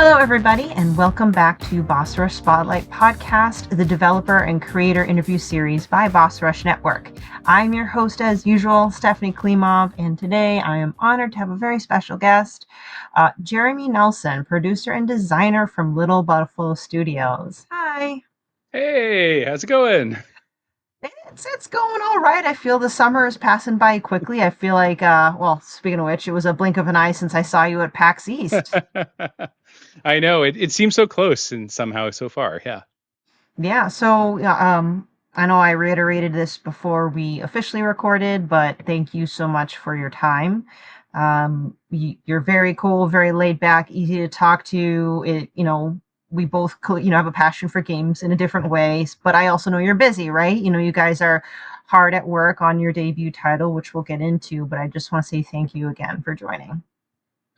Hello, everybody, and welcome back to Boss Rush Spotlight Podcast, the developer and creator interview series by Boss Rush Network. I'm your host, as usual, Stephanie Klimov, and today I am honored to have a very special guest, Jeremy Nelson, producer and designer from Little Buffalo Studios. Hi. Hey, how's it going? It's going all right. I feel the summer is passing by quickly. I feel like, well, speaking of which, it was a blink of an eye since I saw you at PAX East. I know it seems so close and somehow so far. Yeah. Yeah, so I know I reiterated this before we officially recorded, but thank you so much for your time. You're very cool, very laid back, easy to talk to. We both, have a passion for games in a different ways, but I also know you're busy, right? You guys are hard at work on your debut title, which we'll get into, but I just want to say thank you again for joining.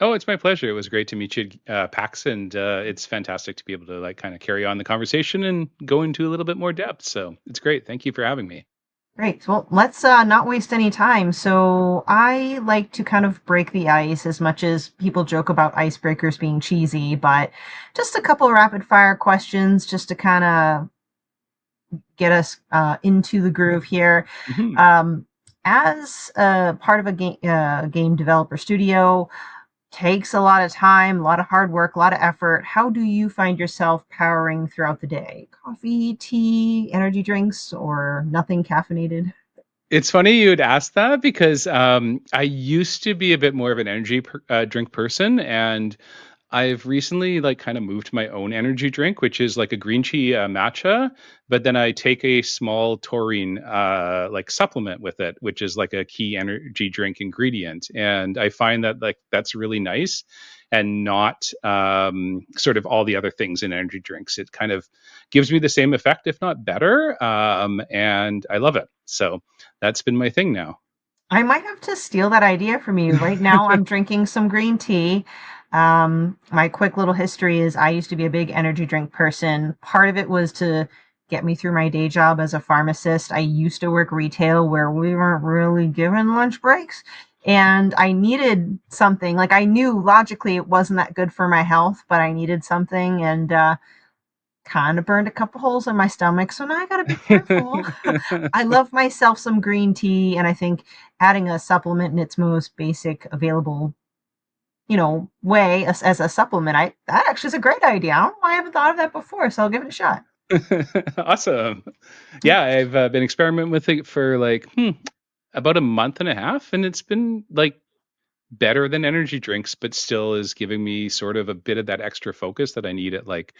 Oh, it's my pleasure. It was great to meet you, Pax, and it's fantastic to be able to like kind of carry on the conversation and go into a little bit more depth. So it's great. Thank you for having me. Great. Well, let's not waste any time. So I like to kind of break the ice as much as people joke about icebreakers being cheesy, but just a couple of rapid fire questions just to kind of get us into the groove here. Mhm. Um, as a part of a game developer studio, takes a lot of time, a lot of hard work, a lot of effort. How do you find yourself powering throughout the day? Coffee, tea, energy drinks, or nothing caffeinated? It's funny you would ask that because I used to be a bit more of an drink person, and I've recently like kind of moved to my own energy drink, which is like a green tea matcha, but then I take a small taurine like supplement with it, which is like a key energy drink ingredient, and I find that like that's really nice and not sort of all the other things in energy drinks. It kind of gives me the same effect, if not better, and I love it. So that's been my thing now. I might have to steal that idea from you. Right now, I'm drinking some green tea. My quick little history is I used to be a big energy drink person. Part of it was to get me through my day job as a pharmacist. I used to work retail where we weren't really given lunch breaks. And I needed something. Like I knew logically it wasn't that good for my health, but I needed something. And kind of burned a couple holes in my stomach. So now I got to be careful. I love myself some green tea, and I think adding a supplement in its most basic available, way as a supplement, I that actually is a great idea. I don't know why I haven't thought of that before, so I'll give it a shot. Awesome. Yeah, I've been experimenting with it for like about a month and a half, and it's been like better than energy drinks, but still is giving me sort of a bit of that extra focus that I need at like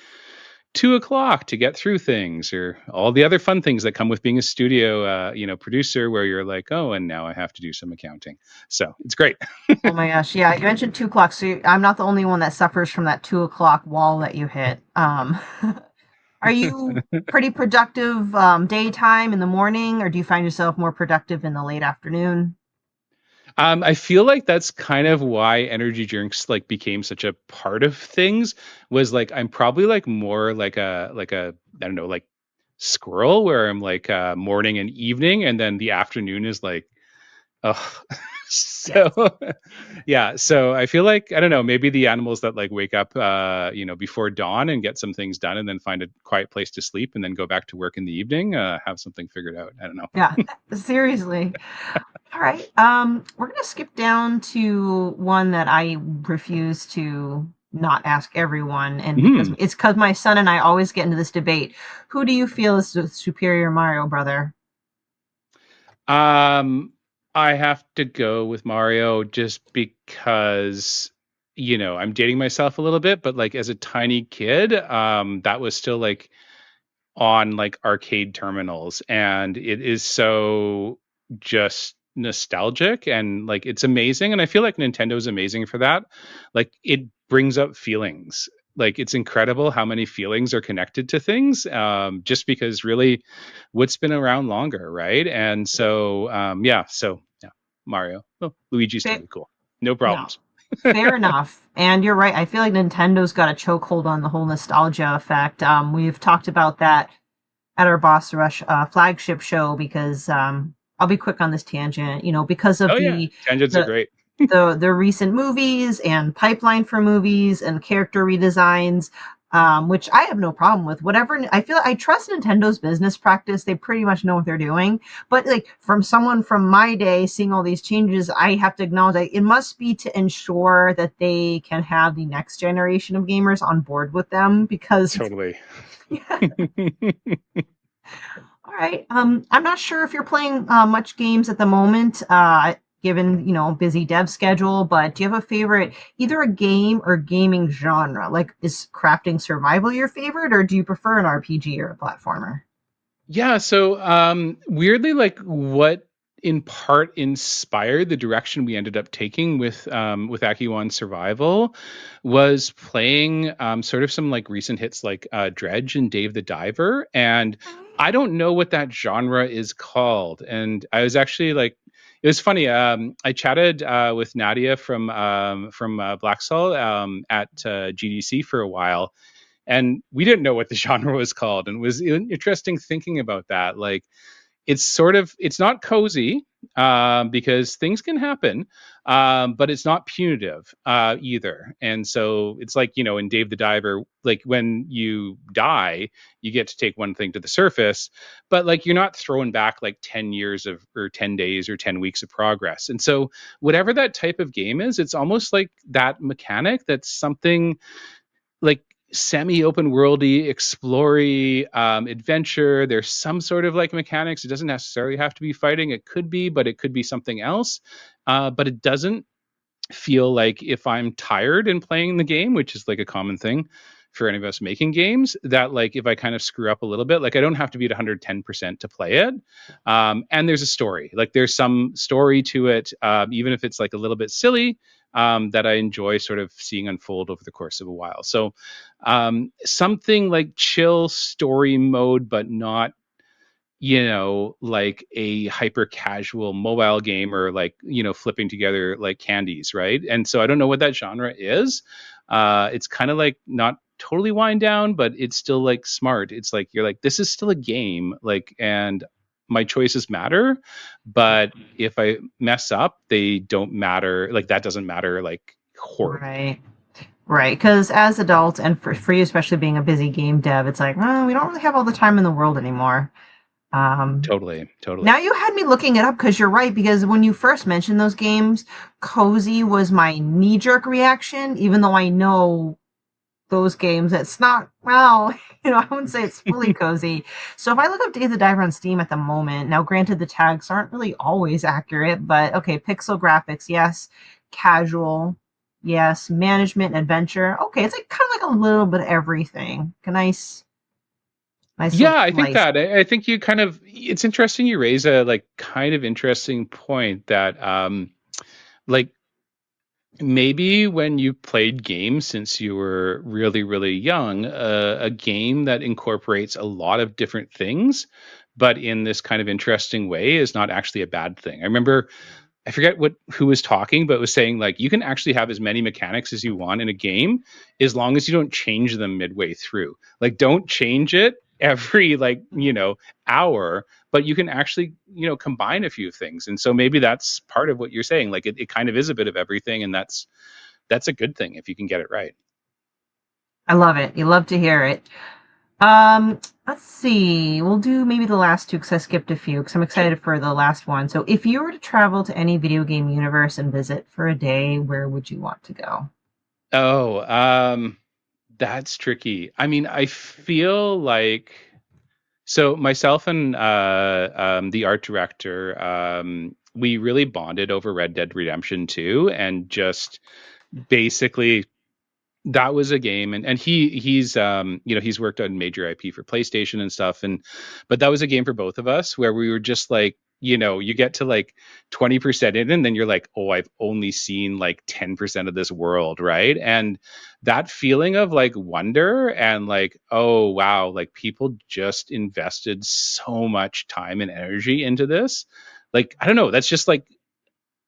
2 o'clock to get through things, or all the other fun things that come with being a studio, producer, where you're like, oh, and now I have to do some accounting. So it's great. Oh my gosh, yeah, you mentioned 2 o'clock, so I'm not the only one that suffers from that 2 o'clock wall that you hit. Are you pretty productive daytime in the morning, or do you find yourself more productive in the late afternoon? I feel like that's kind of why energy drinks like became such a part of things, was like I'm probably like more like a I don't know, like squirrel, where I'm like morning and evening, and then the afternoon is like, oh. Yes. So yeah, so I feel like I don't know, maybe the animals that like wake up before dawn and get some things done and then find a quiet place to sleep and then go back to work in the evening have something figured out. I don't know. Yeah, seriously. All right. We're gonna skip down to one that I refuse to not ask everyone, and Hmm. because my son and I always get into this debate. Who do you feel is the superior Mario brother? Um, I have to go with Mario just because, I'm dating myself a little bit, but like as a tiny kid, that was still like on like arcade terminals, and it is so just nostalgic and like it's amazing. And I feel like Nintendo's amazing for that. Like it brings up feelings. Like it's incredible how many feelings are connected to things, just because really what's been around longer, right? And so yeah, Mario. Oh, Luigi's Fa- totally cool, no no, problems. fair enough. And you're right. I feel like Nintendo's got a chokehold on the whole nostalgia effect. We've talked about that at our Boss Rush flagship show because I'll be quick on this tangent. Because of Oh yeah, tangents are the great. the recent movies and pipeline for movies and character redesigns, which I have no problem with. Whatever, I feel I trust Nintendo's business practice. They pretty much know what they're doing. But like from someone from my day seeing all these changes, I have to acknowledge that it must be to ensure that they can have the next generation of gamers on board with them because Totally. all right. I'm not sure if you're playing much games at the moment, given busy dev schedule. But do you have a favorite, either a game or gaming genre? Like, is crafting survival your favorite, or do you prefer an RPG or a platformer? Yeah, so weirdly, like what in part inspired the direction we ended up taking with Akiiwan Survival was playing sort of some like recent hits like Dredge and Dave the Diver, and I don't know what that genre is called. And I was actually like, it was funny. I chatted with Nadia from Black Soul at GDC for a while, and we didn't know what the genre was called, and it was interesting thinking about that. Like it's not cozy, because things can happen, but it's not punitive either. And so it's like, in Dave the Diver, like when you die you get to take one thing to the surface, but like you're not throwing back like 10 years of or 10 days or 10 weeks of progress. And so whatever that type of game is, it's almost like that mechanic, that's something like semi-open worldy, explory, adventure. There's some sort of like mechanics. It doesn't necessarily have to be fighting. It could be, but it could be something else. But it doesn't feel like, if I'm tired in playing the game, which is like a common thing for any of us making games, that like if I kind of screw up a little bit, like I don't have to be at 110% to play it. And there's a story, like there's some story to it, even if it's like a little bit silly, that I enjoy sort of seeing unfold over the course of a while. So something like chill story mode, but not like a hyper casual mobile game, or like, flipping together like candies, right? And so I don't know what that genre is. It's kind of like not totally wind down, but it's still like smart. It's like you're like, this is still a game, like, and my choices matter, but if I mess up, they don't matter. Like that doesn't matter like horribly. Right. Right, because as adults, and for you especially being a busy game dev, it's like, well, we don't really have all the time in the world anymore. Um, Totally, Now totally. you had me looking it up because you're right. Because when you first mentioned those games, cozy was my knee jerk reaction, even though I know those games, it's not, well, I wouldn't say it's fully cozy. So if I look up Dave the Diver on Steam at the moment, now granted the tags aren't really always accurate, but okay, pixel graphics, yes, casual, yes, management, adventure. Okay, it's like kind of like a little bit of everything. A nice Yeah, little I think slice. that. I think you kind of, it's interesting you raise a like kind of interesting point that like maybe when you played games since you were really, really young, a game that incorporates a lot of different things, but in this kind of interesting way, is not actually a bad thing. I remember, I forget who was talking, but was saying like you can actually have as many mechanics as you want in a game as long as you don't change them midway through. Like don't change it every like, hour, but you can actually, combine a few things. And so maybe that's part of what you're saying. Like it kind of is a bit of everything, and that's a good thing if you can get it right. I love it. You love to hear it. Let's see. We'll do maybe the last two because I skipped a few because I'm Sure. excited for the last one. So, if you were to travel to any video game universe and visit for a day, where would you want to go? Oh, that's tricky. I mean, I feel like, so myself and the art director, we really bonded over Red Dead Redemption 2, and just basically that was a game. And he's worked on major IP for PlayStation and stuff, and but that was a game for both of us where we were just like, you get to like 20% in, and then you're like, oh, I've only seen like 10% of this world, right? And that feeling of like wonder and like, oh wow, like people just invested so much time and energy into this. Like I don't know, that's just like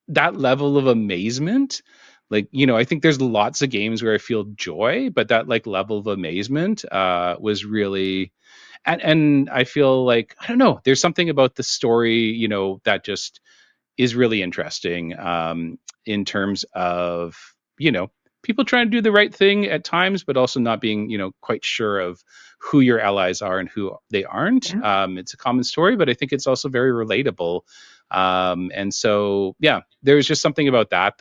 that level of amazement. Like, I think there's lots of games where I feel joy, but that like level of amazement was really, and I feel like, I don't know, there's something about the story, that just is really interesting, in terms of, you know, people trying to do the right thing at times, but also not being, quite sure of who your allies are and who they aren't. Yeah. It's a common story, but I think it's also very relatable. And so, yeah, there's just something about that,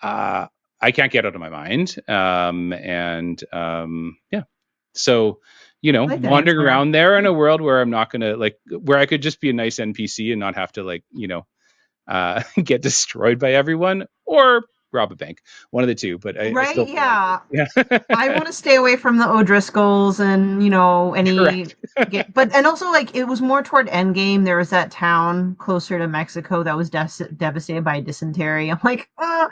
uh, I can't get out of my mind. And yeah, so, I like that wandering answer. around there in a world where I'm not gonna like, where I could just be a nice NPC and not have to like, get destroyed by everyone or rob a bank, one of the two. But I Right? still feel like Yeah. it. I Yeah, want to stay away from the O'Driscolls and, any correct. but and also like it was more toward Endgame. There was that town closer to Mexico that was devastated by dysentery. I'm like, I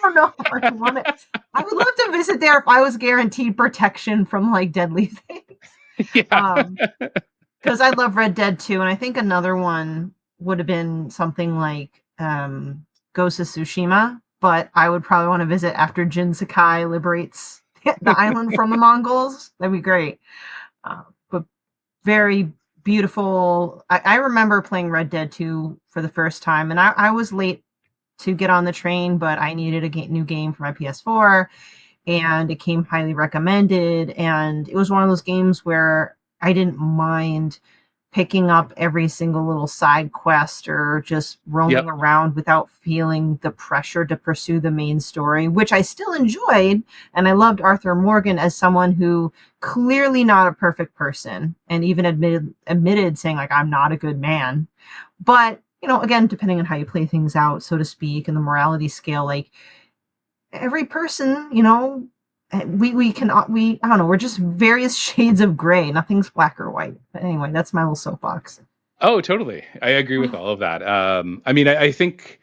don't know if I want it. I would love to visit there if I was guaranteed protection from like deadly things. Yeah. Um, because I love Red Dead 2, and I think another one would have been something like Ghost of Tsushima, but I would probably want to visit after Jin Sakai liberates the island from the Mongols. That'd be great. But very beautiful. I remember playing Red Dead 2 for the first time, and I was late to get on the train, but I needed a new game for my PS4, and it came highly recommended. And it was one of those games where I didn't mind picking up every single little side quest or just roaming Yep. around without feeling the pressure to pursue the main story, which I still enjoyed. And I loved Arthur Morgan as someone who clearly not a perfect person and even admitted saying like I'm not a good man. But, again, depending on how you play things out, so to speak, and the morality scale, like every person, we I don't know, we're just various shades of gray. Nothing's black or white. But anyway, that's my little soapbox. Oh, totally. I agree with all of that. I mean, I think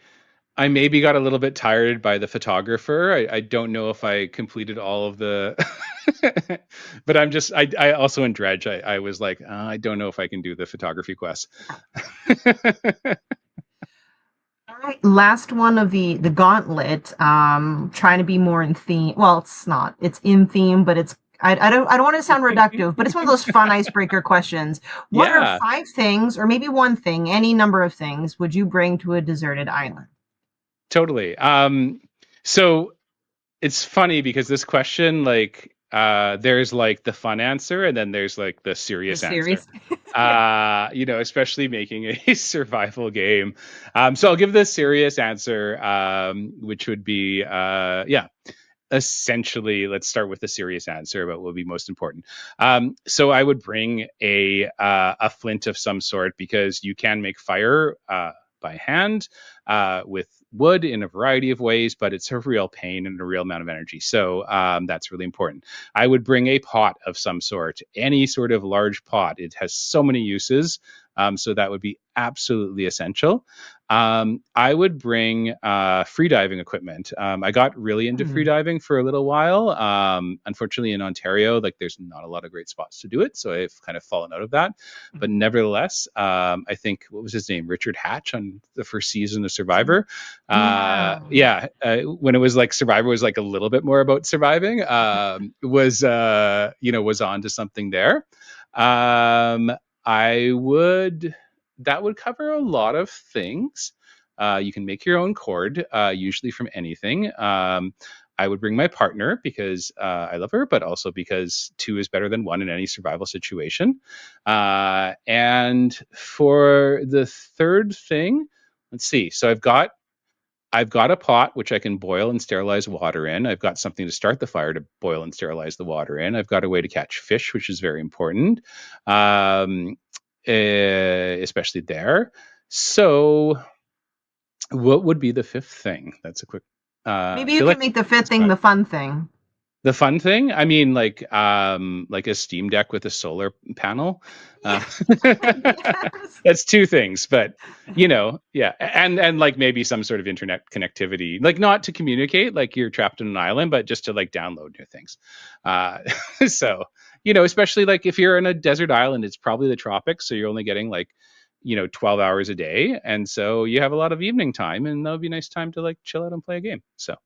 I maybe got a little bit tired by the photographer. I don't know if I completed all of the, but I also in Dredge, I was like, I don't know if I can do the photography quest. All right, last one of the gauntlet. Trying to be more in theme. Well, it's not. It's in theme, but I don't want to sound reductive, but it's one of those fun icebreaker questions. What are Yeah, 5 things, or maybe one thing, any number of things, would you bring to a deserted island? totally. So it's funny because this question, like, there's like the fun answer and then there's like the The serious answer. series. Yeah. Especially making a survival game. So I'll give the serious answer, which would be, yeah, essentially, let's start with the serious answer about what will be most important. So I would bring a flint of some sort because you can make fire by hand with wood in a variety of ways, but it's a real pain and a real amount of energy. So that's really important. I would bring a pot of some sort, any sort of large pot. It has so many uses. So that would be absolutely essential. I would bring freediving equipment. I got really into Hmm. freediving for a little while. Unfortunately, in Ontario, like there's not a lot of great spots to do it, so I've kind of fallen out of that. But nevertheless, I think what was his name, Richard Hatch, on the first season of Survivor. Yeah. Yeah, when it was like Survivor was like a little bit more about surviving, was on to something there. I would That would cover a lot of things. You can make your own cord, usually from anything. I would bring my partner because I love her, but also because two is better than one in any survival situation. And for the third thing, let's see. So I've got a pot which I can boil and sterilize water in. I've got something to start the fire to boil and sterilize the water in. I've got a way to catch fish, which is very important, um, especially there. So, what would be the fifth thing? That's a quick. I Maybe you feel can like make the fifth it's thing got the fun thing. the fun thing. I mean, like a Steam Deck with a solar panel. Uh, Yeah. Yes. that's two things, but yeah, and like maybe some sort of internet connectivity, like not to communicate, like you're trapped in an island, but just to like download new things. Uh, so especially like if you're in a desert island, it's probably the tropics, so you're only getting like 12 hours a day, and so you have a lot of evening time, and that would be a nice time to like chill out and play a game. So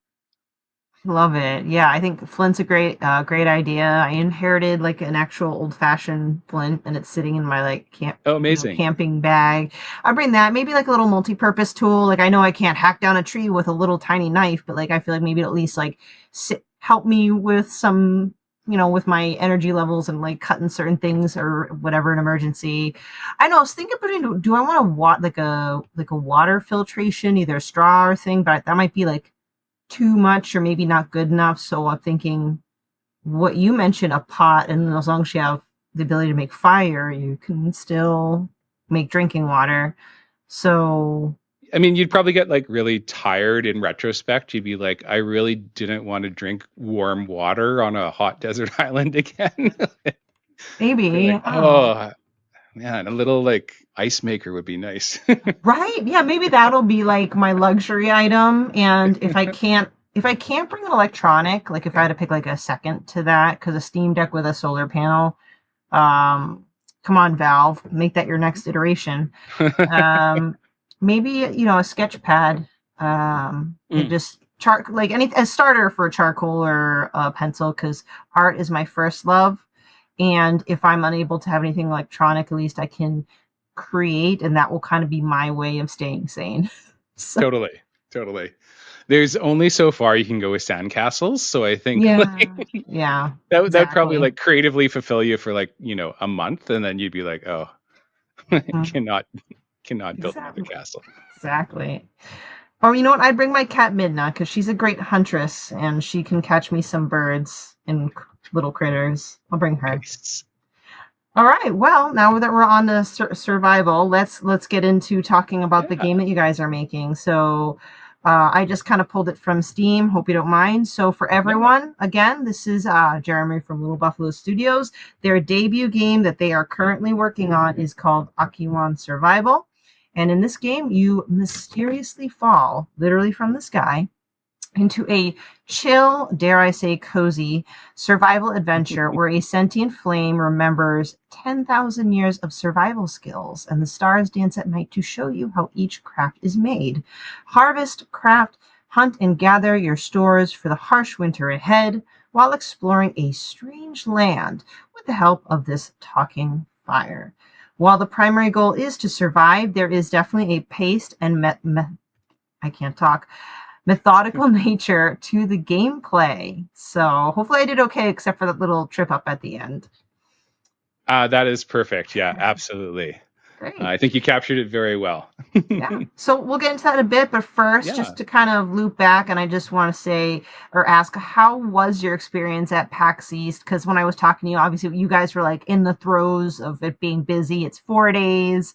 Love it. Yeah, I think Flint's a great idea. I inherited like an actual old-fashioned Flint, and it's sitting in my like Oh, amazing. camping bag. I bring that, maybe like a little multi-purpose tool. Like I know I can't hack down a tree with a little tiny knife, but like I feel like maybe at least like help me with some, with my energy levels and like cutting certain things or whatever an emergency. I know I was thinking putting. Do I want to like a water filtration, either a straw or thing? But that might be like too much or maybe not good enough. So I'm thinking what you mentioned, a pot, and as long as you have the ability to make fire, you can still make drinking water. So I mean, you'd probably get like really tired in retrospect. You'd be like, I really didn't want to drink warm water on a hot desert island again. You're maybe, like, I don't know. oh man, a little like ice maker would be nice. Right? Yeah, maybe that'll be like my luxury item. And if I can't bring an electronic, like if I had to pick like a second to that, because a Steam Deck with a solar panel, um, come on, Valve, make that your next iteration. Um, maybe a sketch pad, and Mm, just like any a starter for charcoal or a pencil, because art is my first love. And if I'm unable to have anything electronic, at least I can create, and that will kind of be my way of staying sane. So totally, totally. There's only so far you can go with sandcastles, so I think like yeah, yeah, that would probably exactly. like creatively fulfill you for like a month, and then you'd be like, oh, Mhm. cannot build another Exactly. castle. Exactly. Or you know what? I'd bring my cat Midna because she's a great huntress and she can catch me some birds and little critters. I'll bring her. Nice. All right. Well, now that we're on the survival, let's get into talking about the Yeah. game that you guys are making. So, I just kind of pulled it from Steam. Hope you don't mind. So, for No. everyone, again, this is Jeremy from Little Buffalo Studios. Their debut game that they are currently working on is called Akiiwan Survival, and in this game, you mysteriously fall literally from the sky into a chill, dare I say, cozy survival adventure where a sentient flame remembers 10,000 years of survival skills, and the stars dance at night to show you how each craft is made. Harvest, craft, hunt, and gather your stores for the harsh winter ahead while exploring a strange land with the help of this talking fire. While the primary goal is to survive, there is definitely a paced and I can't talk methodical nature to the gameplay. So hopefully I did okay, except for that little trip up at the end. That is perfect. Yeah, absolutely. Great. I think you captured it very well. Yeah. So we'll get into that in a bit, but first, just Yeah. to kind of loop back, and I just want to say or ask, how was your experience at PAX East? Because when I was talking to you, obviously you guys were like in the throes of it being busy. It's 4 days.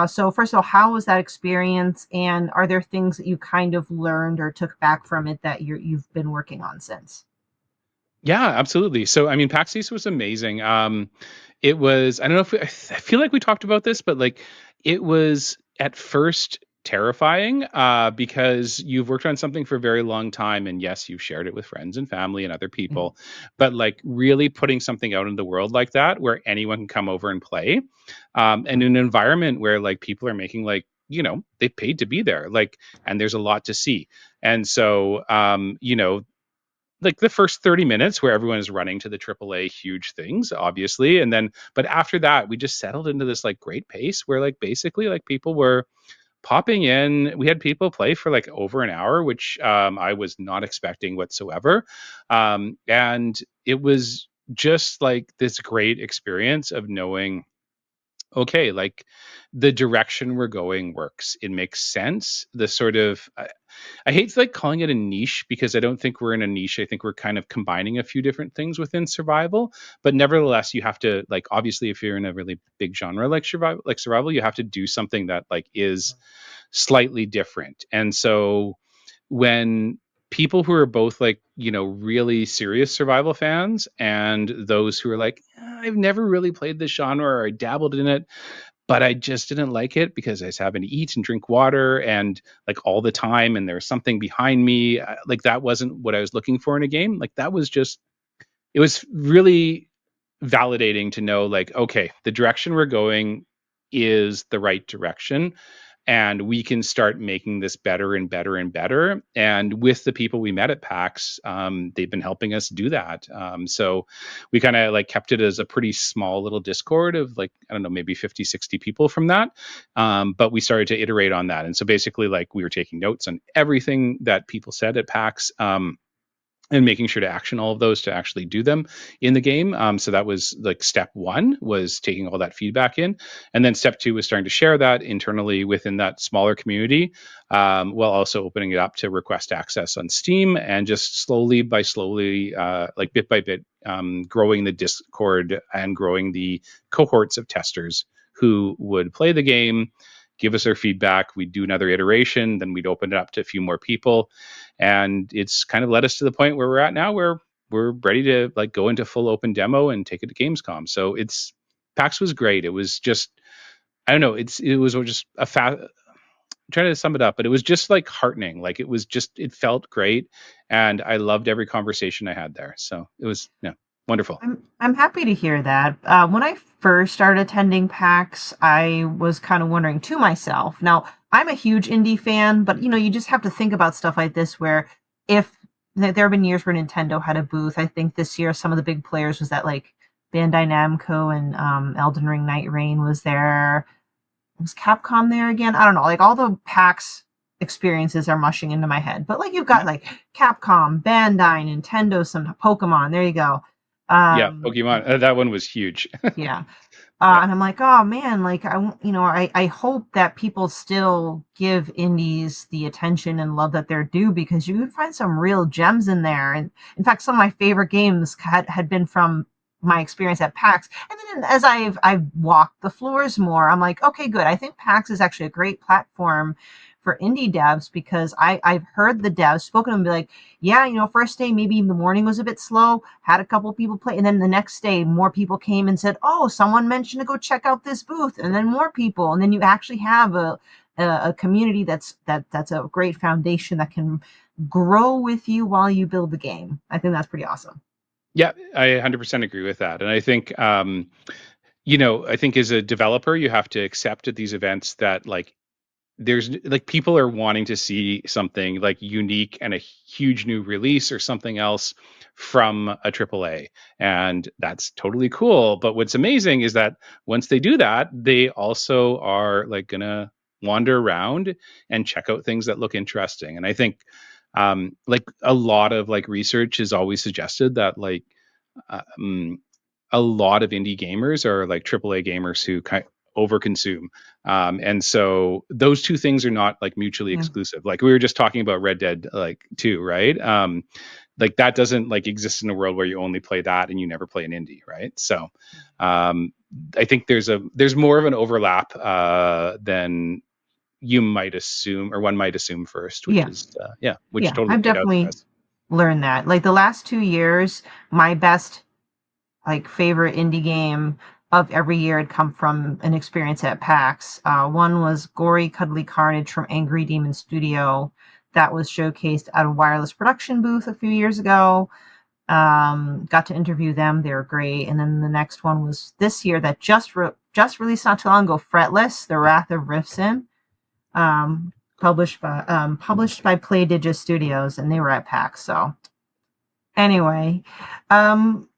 So first of all, how was that experience? And are there things that you kind of learned or took back from it that you've been working on since? Yeah, absolutely. So, I mean, PAX East was amazing. It was, I don't know if I feel like we talked about this, but like it was at first terrifying because you've worked on something for a very long time. And yes, you've shared it with friends and family and other Mhm. people, but like really putting something out in the world like that where anyone can come over and play, and in an environment where like people are making like, they paid to be there, like, and there's a lot to see. And so, like the first 30 minutes where everyone is running to the AAA huge things, obviously. And then, but after that, we just settled into this like great pace where like basically like people were popping in. We had people play for like over an hour, which I was not expecting whatsoever. And it was just like this great experience of knowing, okay, like the direction we're going works. It makes sense. The sort of, I hate like calling it a niche because I don't think we're in a niche. I think we're kind of combining a few different things within survival. But nevertheless, you have to like obviously if you're in a really big genre like survival, you have to do something that like is slightly different. And so when people who are both like, really serious survival fans and those who are like, I've never really played this genre or I dabbled in it, but I just didn't like it because I was having to eat and drink water and like all the time, and there was something behind me. Like that wasn't what I was looking for in a game. Like that was just, it was really validating to know, like, okay, the direction we're going is the right direction. and we can start making this better and better and better. And with the people we met at PAX, they've been helping us do that. So we kind of like kept it as a pretty small little Discord of like, I don't know, maybe 50, 60 people from that. But we started to iterate on that. And so basically, like, we were taking notes on everything that people said at PAX. And making sure to action all of those to actually do them in the game. So that was like step one, was taking all that feedback in, and then step two was starting to share that internally within that smaller community, while also opening it up to request access on Steam, and just slowly, like bit by bit, growing the Discord and growing the cohorts of testers who would play the game, give us their feedback. We'd do another iteration, then we'd open it up to a few more people, and it's kind of led us to the point where we're at now, where we're ready to like go into full open demo and take it to Gamescom. So it's PAX was great. It was just, I don't know, it was just a fast. Trying to sum it up, but it was just like heartening. Like it was just, it felt great, and I loved every conversation I had there. So it was, yeah, wonderful. I'm happy to hear that. When I first started attending PAX, I was kind of wondering to myself. Now, I'm a huge indie fan, but you just have to think about stuff like this. Where if there have been years where Nintendo had a booth, I think this year some of the big players was that like Bandai Namco and Elden Ring Night Rain was there. Was Capcom there again? I don't know. Like all the PAX experiences are mushing into my head. But like you've got Yeah, like Capcom, Bandai, Nintendo, some Pokemon. There you go. yeah, Um, Pokemon. That one was huge. yeah. Yeah, And I'm like, oh man, like I hope that people still give indies the attention and love that they're due, because you can find some real gems in there. And in fact, some of my favorite games had been from my experience at PAX. And then as I've walked the floors more, I'm like, okay, good. I think PAX is actually a great platform for indie devs, because I've heard the devs spoken to them be like, yeah, first day maybe the morning was a bit slow, had a couple people play, and then the next day more people came and said, oh, someone mentioned to go check out this booth, and then more people, and then you actually have a community that's a great foundation that can grow with you while you build the game. I think that's pretty awesome. yeah, I 100% agree with that. And I think, I think as a developer, you have to accept at these events that like there's like people are wanting to see something like unique and a huge new release or something else from a AAA, and that's totally cool. But what's amazing is that once they do that, they also are like gonna wander around and check out things that look interesting. And I think like a lot of like research has always suggested that like um, a lot of indie gamers are like AAA gamers who kind of overconsume. And so those two things are not like mutually Yeah. exclusive. Like we were just talking about Red Dead like 2, right? Like that doesn't like exist in a world where you only play that and you never play an indie, right? So um, I think there's more of an overlap than you might assume, or one might assume first, which Yeah. is yeah, which Yeah. totally I've paid out for definitely us. learned that. Like the last 2 years, my best like favorite indie game of every year had come from an experience at PAX. One was Gory Cuddly Carnage from Angry Demon Studio, that was showcased at a wireless production booth a few years ago. Got to interview them; they were great. And then the next one was this year that just released not too long ago, Fretless: The Wrath of Riften, um, published by Play Digit Studios, and they were at PAX. So anyway, um,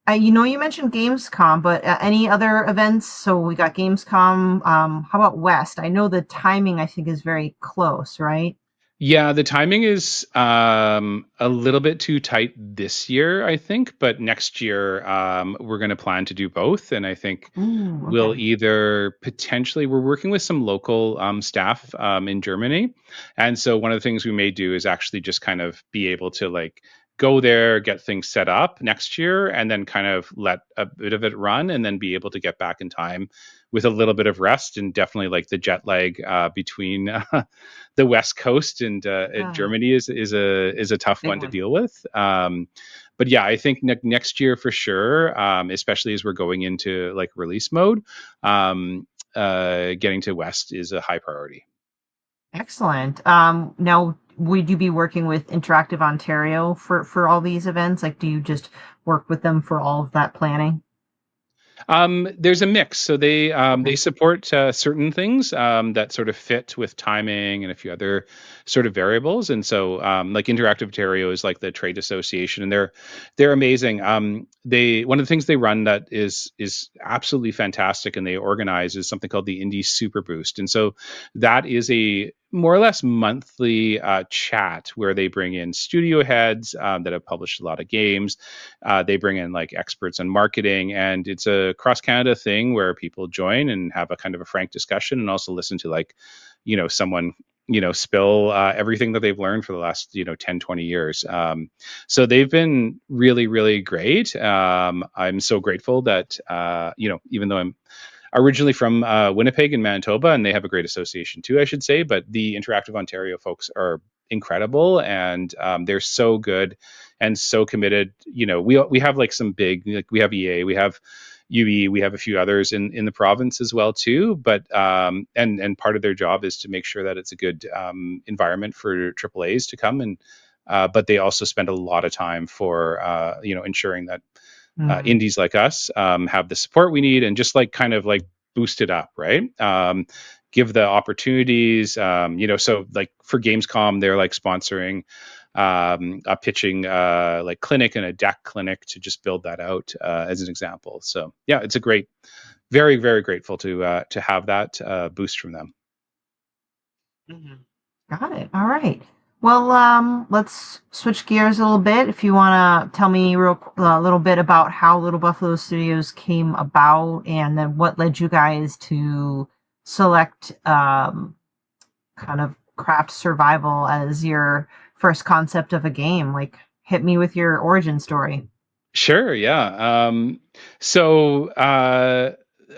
you mentioned Gamescom, but any other events? So we got Gamescom. How about West? I know the timing, I think, is very close, right? Yeah, the timing is a little bit too tight this year, I think, but next year we're going to plan to do both. And I think Ooh, we'll okay. either potentially, we're working with some local staff in Germany. And so one of the things we may do is actually just kind of be able to like go there, get things set up next year, and then kind of let a bit of it run and then be able to get back in time with a little bit of rest. And definitely like the jet lag between the West Coast and Ah, Germany is a tough big one to one. deal with. But yeah, I think next year for sure, especially as we're going into like release mode, getting to West is a high priority. Excellent. Now, would you be working with Interactive Ontario for all these events? Like, do you just work with them for all of that planning? There's a mix. So they Okay. support certain things that sort of fit with timing and a few other sort of variables. And so like Interactive Ontario is like the trade association, and they're amazing. They one of the things they run that is absolutely fantastic, and they organize is something called the Indie Super Boost. And so that is a more or less monthly chat where they bring in studio heads that have published a lot of games. They bring in like experts on marketing, and it's a cross Canada thing where people join and have a kind of a frank discussion, and also listen to like, someone spill everything that they've learned for the last 10-20 years. So they've been really really great. I'm so grateful that even though I'm originally from Winnipeg in Manitoba, and they have a great association too, I should say. But the Interactive Ontario folks are incredible, and they're so good and so committed. We have like some big, like we have EA, we have UE, we have a few others in the province as well too. But and part of their job is to make sure that it's a good environment for AAA's to come and. But they also spend a lot of time for ensuring that Mm. indies like us have the support we need and just like kind of like boost it up, right? Give the opportunities, so like for Gamescom, they're like sponsoring a pitching like clinic and a deck clinic to just build that out as an example. So yeah, it's a great, very, very grateful to have that boost from them. Mhm. Got it. All right. Well, let's switch gears a little bit. If you want to tell me a little bit about how Little Buffalo Studios came about, and then what led you guys to select kind of craft survival as your first concept of a game. Like, hit me with your origin story. Sure, yeah. So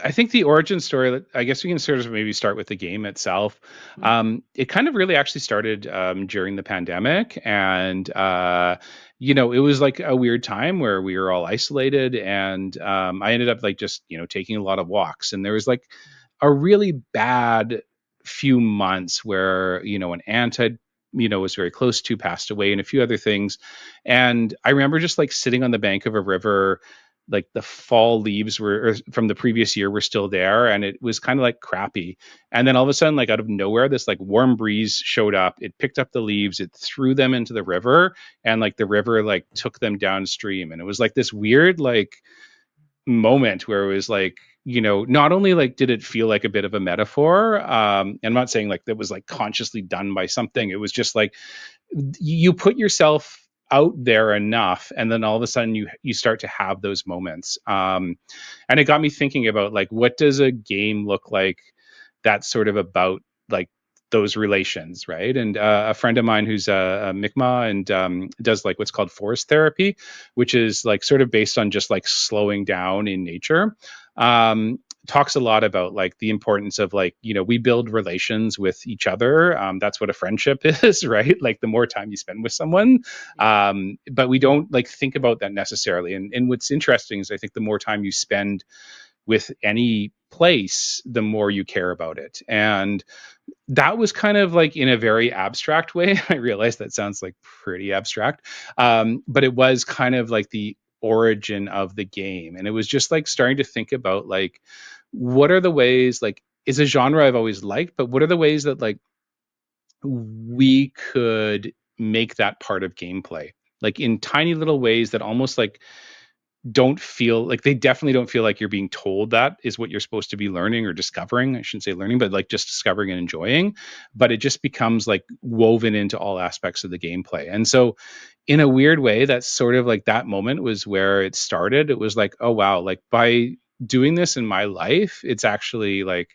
I think the origin story, I guess we can sort of maybe start with the game itself. It kind of really actually started during the pandemic. And, it was like a weird time where we were all isolated. And I ended up like just, taking a lot of walks. And there was like a really bad few months where, an aunt had, was very close to, passed away, and a few other things. And I remember just like sitting on the bank of a river, like the fall leaves were from the previous year were still there, and it was kind of like crappy. And then all of a sudden, like out of nowhere, this like warm breeze showed up. It picked up the leaves, it threw them into the river, and like the river like took them downstream. And it was like this weird like moment where it was like, not only like did it feel like a bit of a metaphor, I'm not saying like that was like consciously done by something. It was just like you put yourself out there enough, and then all of a sudden you start to have those moments. And it got me thinking about like, what does a game look like that's sort of about like those relations, right? And a friend of mine who's a Mi'kmaq and does like what's called forest therapy, which is like sort of based on just like slowing down in nature. Talks a lot about like the importance of like, we build relations with each other. That's what a friendship is, right? Like the more time you spend with someone, but we don't like think about that necessarily. And what's interesting is I think the more time you spend with any place, the more you care about it. And that was kind of like in a very abstract way. I realize that sounds like pretty abstract, but it was kind of like the origin of the game. And it was just like starting to think about like, what are the ways, like, it's a genre I've always liked, but what are the ways that like we could make that part of gameplay? Like in tiny little ways that almost like don't feel like, they definitely don't feel like you're being told that is what you're supposed to be learning or discovering. I shouldn't say learning, but like just discovering and enjoying. But it just becomes like woven into all aspects of the gameplay. And so, in a weird way, that's sort of like that moment was where it started. It was like, oh, wow, like by doing this in my life, it's actually like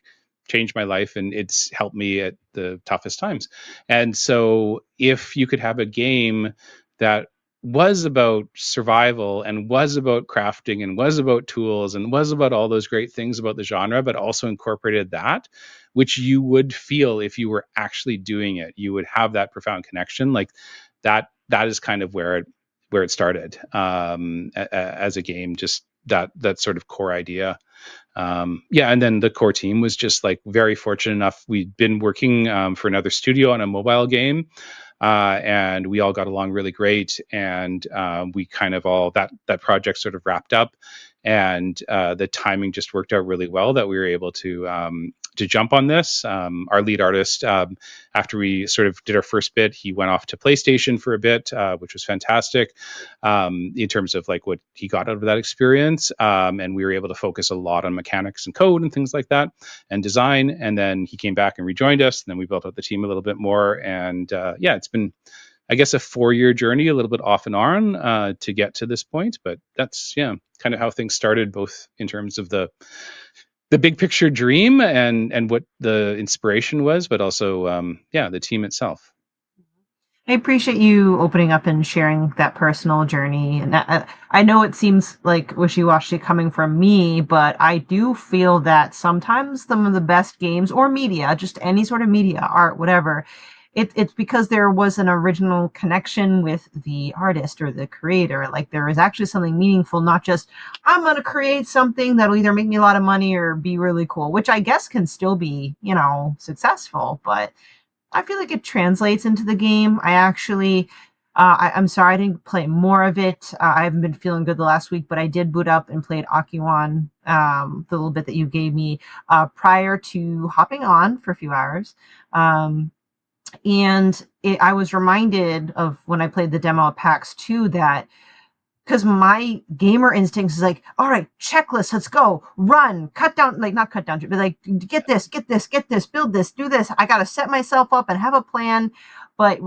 changed my life and it's helped me at the toughest times. And so, if you could have a game that was about survival and was about crafting and was about tools and was about all those great things about the genre, but also incorporated that, which you would feel if you were actually doing it. You would have that profound connection. Like that is kind of where it started as a game, just that sort of core idea. Yeah, and then the core team was just like very fortunate enough. We'd been working for another studio on a mobile game, and we all got along really great. And we kind of all that project sort of wrapped up, and the timing just worked out really well that we were able to jump on this. Our lead artist, after we sort of did our first bit, he went off to PlayStation for a bit, which was fantastic in terms of like what he got out of that experience. And we were able to focus a lot on mechanics and code and things like that and design. And then he came back and rejoined us. And then we built out the team a little bit more. And yeah, it's been, I guess, a 4-year journey, a little bit off and on to get to this point. But that's, yeah, kind of how things started, both in terms of the big picture dream and what the inspiration was, but also yeah, the team itself. I appreciate you opening up and sharing that personal journey. And I know it seems like wishy-washy coming from me, but I do feel that sometimes some of the best games or media, just any sort of media, art, whatever, it's because there was an original connection with the artist or the creator. Like there is actually something meaningful, not just, I'm going to create something that'll either make me a lot of money or be really cool, which I guess can still be, successful, but I feel like it translates into the game. I actually, I'm sorry I didn't play more of it. I haven't been feeling good the last week, but I did boot up and played Akiiwan, the little bit that you gave me prior to hopping on for a few hours. I was reminded of when I played the demo of PAX 2 that because my gamer instincts is like, all right, checklist, let's go, run, cut down, like not cut down, but like get this, build this, do this. I got to set myself up and have a plan. But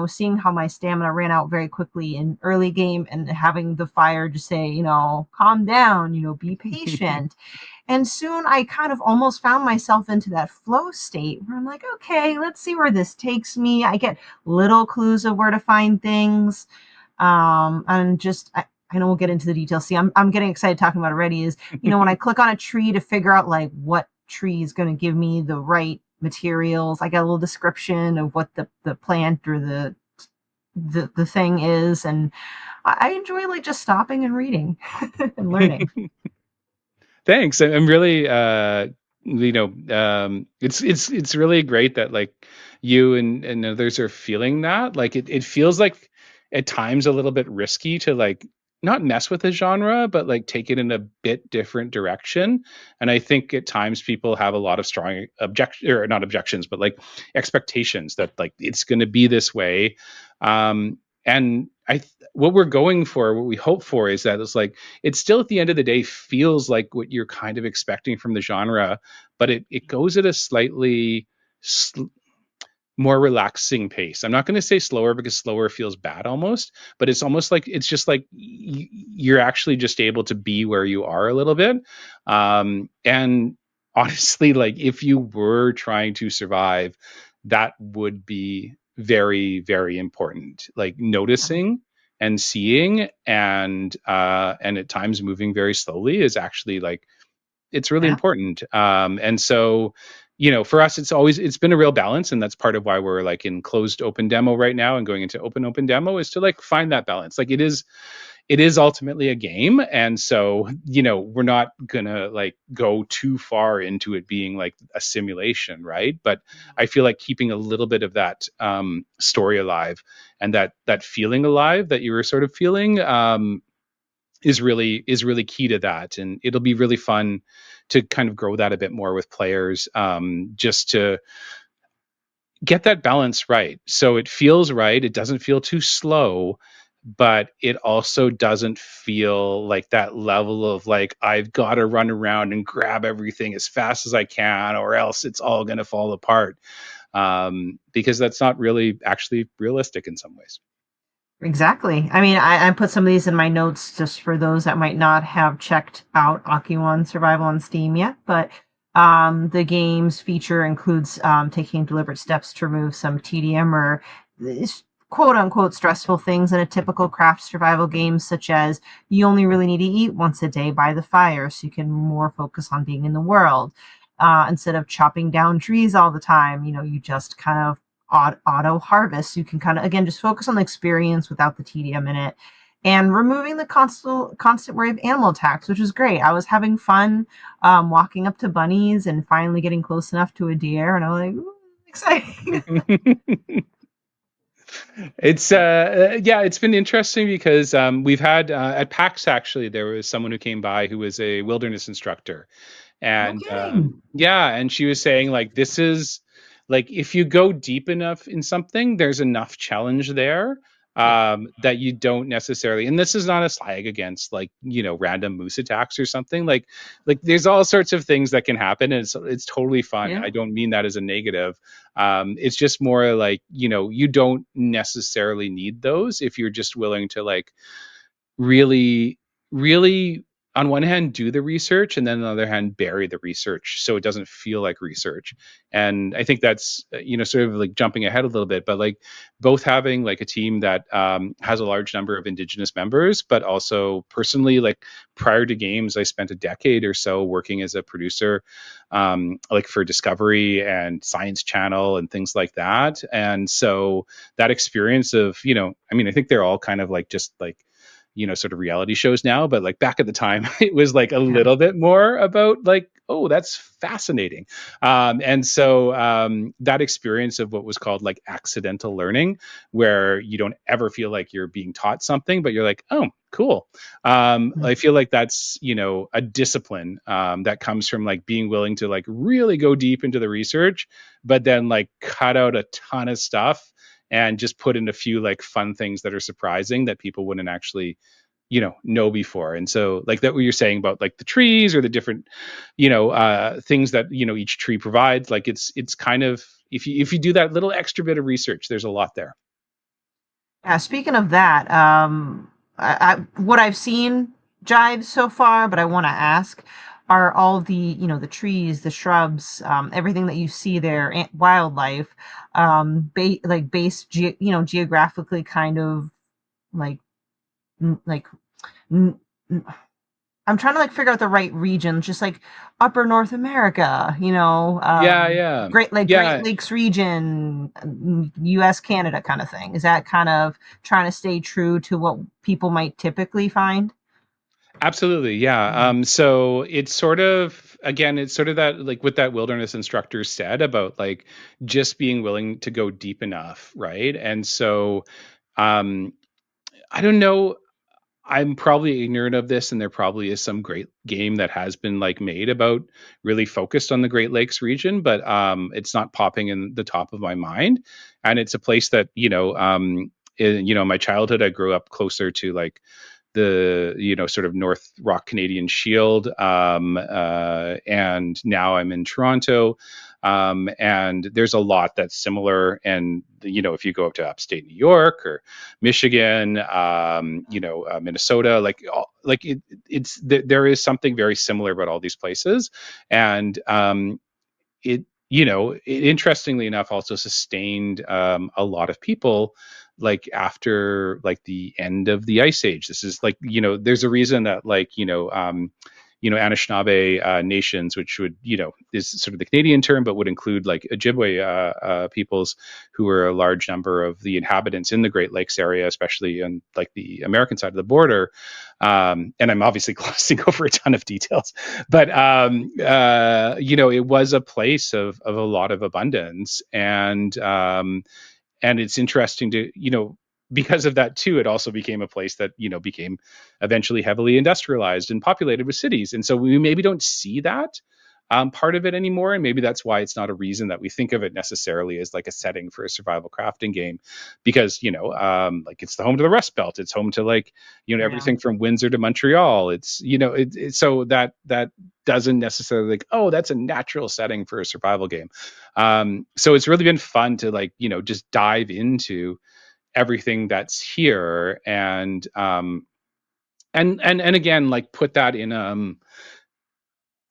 seeing how my stamina ran out very quickly in early game and having the fire just say, calm down, be patient. And soon I kind of almost found myself into that flow state where I'm like, okay, let's see where this takes me. I get little clues of where to find things. And just I know we'll get into the details. See, I'm getting excited talking about it already. Is when I click on a tree to figure out like what tree is going to give me the right materials, I get a little description of what the plant or the thing is, and I enjoy like just stopping and reading and learning. Thanks. I'm really it's really great that like you and others are feeling that. Like it feels like at times a little bit risky to like not mess with the genre, but like take it in a bit different direction. And I think at times people have a lot of strong object or not objections, but like expectations that like it's going to be this way. And what we're going for, what we hope for, is that it's like it still at the end of the day feels like what you're kind of expecting from the genre, but it goes at a slightly more relaxing pace. I'm not going to say slower because slower feels bad almost, but it's almost like it's just like you're actually just able to be where you are a little bit. And honestly, like if you were trying to survive, that would be very, very important. Like noticing and seeing and at times moving very slowly is actually like it's really Yeah, important. And so, for us, it's been a real balance, and that's part of why we're like in closed open demo right now and going into open demo is to like find that balance. Like it is ultimately a game, and so we're not gonna like go too far into it being like a simulation, right? But I feel like keeping a little bit of that story alive and that feeling alive that you were sort of feeling is really key to that, and it'll be really fun to kind of grow that a bit more with players, just to get that balance right so it feels right, it doesn't feel too slow, but it also doesn't feel like that level of like I've got to run around and grab everything as fast as I can or else it's all going to fall apart, because that's not really actually realistic in some ways. exactly. I mean, I put some of these in my notes just for those that might not have checked out Akiwan Survival on Steam yet. But the game's feature includes taking deliberate steps to remove some TDM or quote unquote stressful things in a typical craft survival game, such as you only really need to eat once a day by the fire so you can more focus on being in the world. Instead of chopping down trees all the time, you just kind of auto harvest. You can kind of again just focus on the experience without the tedium in it, and removing the constant worry of animal attacks, which is great. I was having fun walking up to bunnies and finally getting close enough to a deer, and I was like, ooh, exciting. Yeah, it's been interesting because we've had at PAX actually there was someone who came by who was a wilderness instructor, No and kidding. yeah, and she was saying like this is like if you go deep enough in something, there's enough challenge there Yeah. that you don't necessarily. And this is not a slag against like random moose attacks or something like there's all sorts of things that can happen, and it's totally fun. Yeah. I don't mean that as a negative. It's just more like you don't necessarily need those if you're just willing to like really, really, on one hand, do the research, and then on the other hand, bury the research so it doesn't feel like research. And I think that's, sort of like jumping ahead a little bit, but like both having like a team that has a large number of Indigenous members, but also personally, like prior to games, I spent a decade or so working as a producer, like for Discovery and Science Channel and things like that. And so that experience of, I mean, I think they're all kind of like just like, sort of reality shows now, but like back at the time, it was like a Yeah. little bit more about like, oh, that's fascinating. And so that experience of what was called like accidental learning, where you don't ever feel like you're being taught something, but you're like, oh, cool. I feel like that's, a discipline that comes from like being willing to like really go deep into the research, but then like cut out a ton of stuff and just put in a few like fun things that are surprising that people wouldn't actually know before. And so like that what you're saying about like the trees or the different things that each tree provides, like it's kind of if you do that little extra bit of research, there's a lot there. Yeah, speaking of that, what I've seen jives so far, but I want to ask, are all the, the trees, the shrubs, everything that you see there, wildlife, like based, geographically kind of like, like, n- I'm trying to like figure out the right region, just like upper North America, Yeah, yeah, Great yeah. Lakes region, US, Canada kind of thing. Is that kind of trying to stay true to what people might typically find? Absolutely, yeah. Mm. So it's sort of again, it's sort of that like what that wilderness instructor said about like just being willing to go deep enough, right? And so um I don't know. I'm probably ignorant of this, and there probably is some great game that has been like made about really focused on the Great Lakes region, but it's not popping in the top of my mind. And it's a place that in my childhood, I grew up closer to like the sort of North Rock Canadian Shield, and now I'm in Toronto, and there's a lot that's similar. And if you go up to upstate New York or Michigan, Minnesota, like there is something very similar about all these places, and it interestingly enough also sustained a lot of people like after like the end of the ice age. This is like there's a reason that like Anishinaabe nations, which would is sort of the Canadian term, but would include like Ojibwe peoples, who are a large number of the inhabitants in the Great Lakes area, especially on like the American side of the border. And I'm obviously glossing over a ton of details, but it was a place of a lot of abundance, and it's interesting to because of that too, it also became a place that became eventually heavily industrialized and populated with cities, and so we maybe don't see that part of it anymore, and maybe that's why it's not a reason that we think of it necessarily as like a setting for a survival crafting game, because like it's the home to the Rust Belt, it's home to like Yeah. everything from Windsor to Montreal. It's so that doesn't necessarily like, oh, that's a natural setting for a survival game. So it's really been fun to like just dive into everything that's here, and again like put that in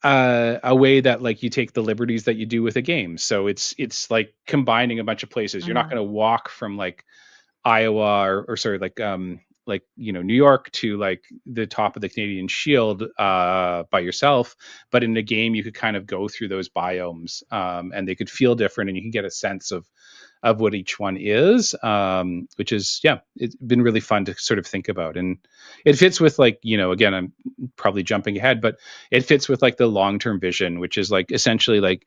a way that like you take the liberties that you do with a game. So it's like combining a bunch of places. You're not Mm. going to walk from like Iowa or sorry, like New York to like the top of the Canadian Shield by yourself, but in the game you could kind of go through those biomes, and they could feel different, and you can get a sense of what each one is, which is yeah, it's been really fun to sort of think about, and it fits with like again I'm probably jumping ahead, but it fits with like the long term vision, which is like essentially like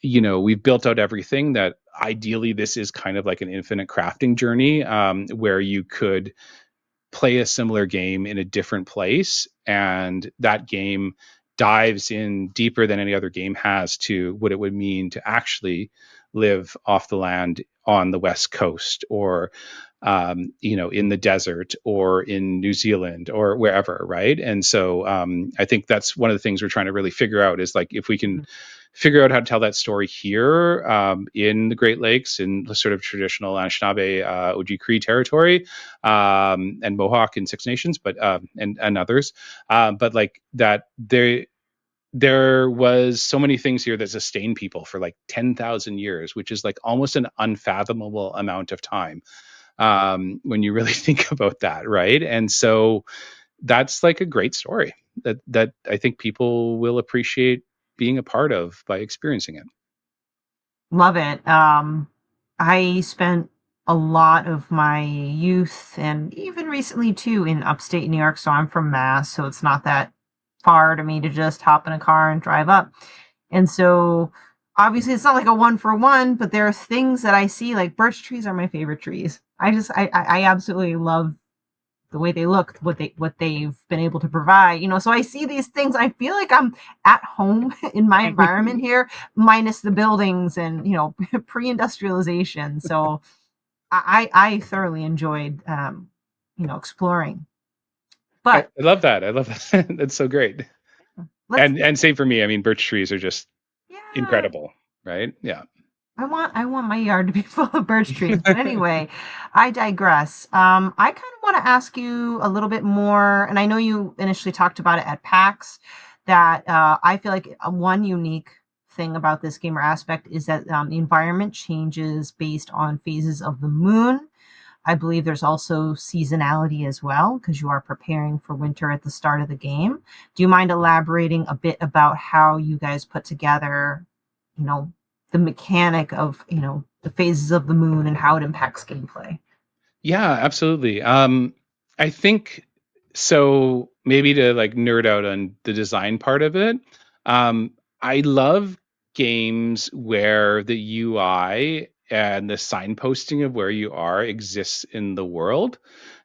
we've built out everything that ideally this is kind of like an infinite crafting journey, where you could play a similar game in a different place, and that game dives in deeper than any other game has to what it would mean to actually live off the land on the west coast, or in the desert, or in New Zealand, or wherever, right? And so I think that's one of the things we're trying to really figure out, is like if we can figure out how to tell that story here, in the Great Lakes, in the sort of traditional Anishinaabe, Ojibwe territory, and Mohawk and Six Nations, but and others, but like that there was so many things here that sustained people for like 10,000 years, which is like almost an unfathomable amount of time, when you really think about that, right? And so that's like a great story that I think people will appreciate being a part of by experiencing it. Love it. I spent a lot of my youth and even recently too in upstate New York. So I'm from Mass, so it's not that far to me to just hop in a car and drive up. And so obviously it's not like a one for one, but there are things that I see, like birch trees are my favorite trees. I absolutely love the way they look, what they've been able to provide. So I see these things. I feel like I'm at home in my environment here, minus the buildings and pre-industrialization. So I thoroughly enjoyed exploring. I But love that. I love that. That's so great. let's And same for me. I mean, birch trees are just yeah. incredible, right? Yeah. I want my yard to be full of birch trees. But anyway, I digress. I kind of want to ask you a little bit more, and I know you initially talked about it at PAX, that I feel like one unique thing about this game or aspect is that the environment changes based on phases of the moon. I believe there's also seasonality as well, because you are preparing for winter at the start of the game. Do you mind elaborating a bit about how you guys put together, you know, the mechanic of, the phases of the moon and how it impacts gameplay? Yeah, absolutely. I think so. Maybe to like nerd out on the design part of it. I love games where the UI and the signposting of where you are exists in the world,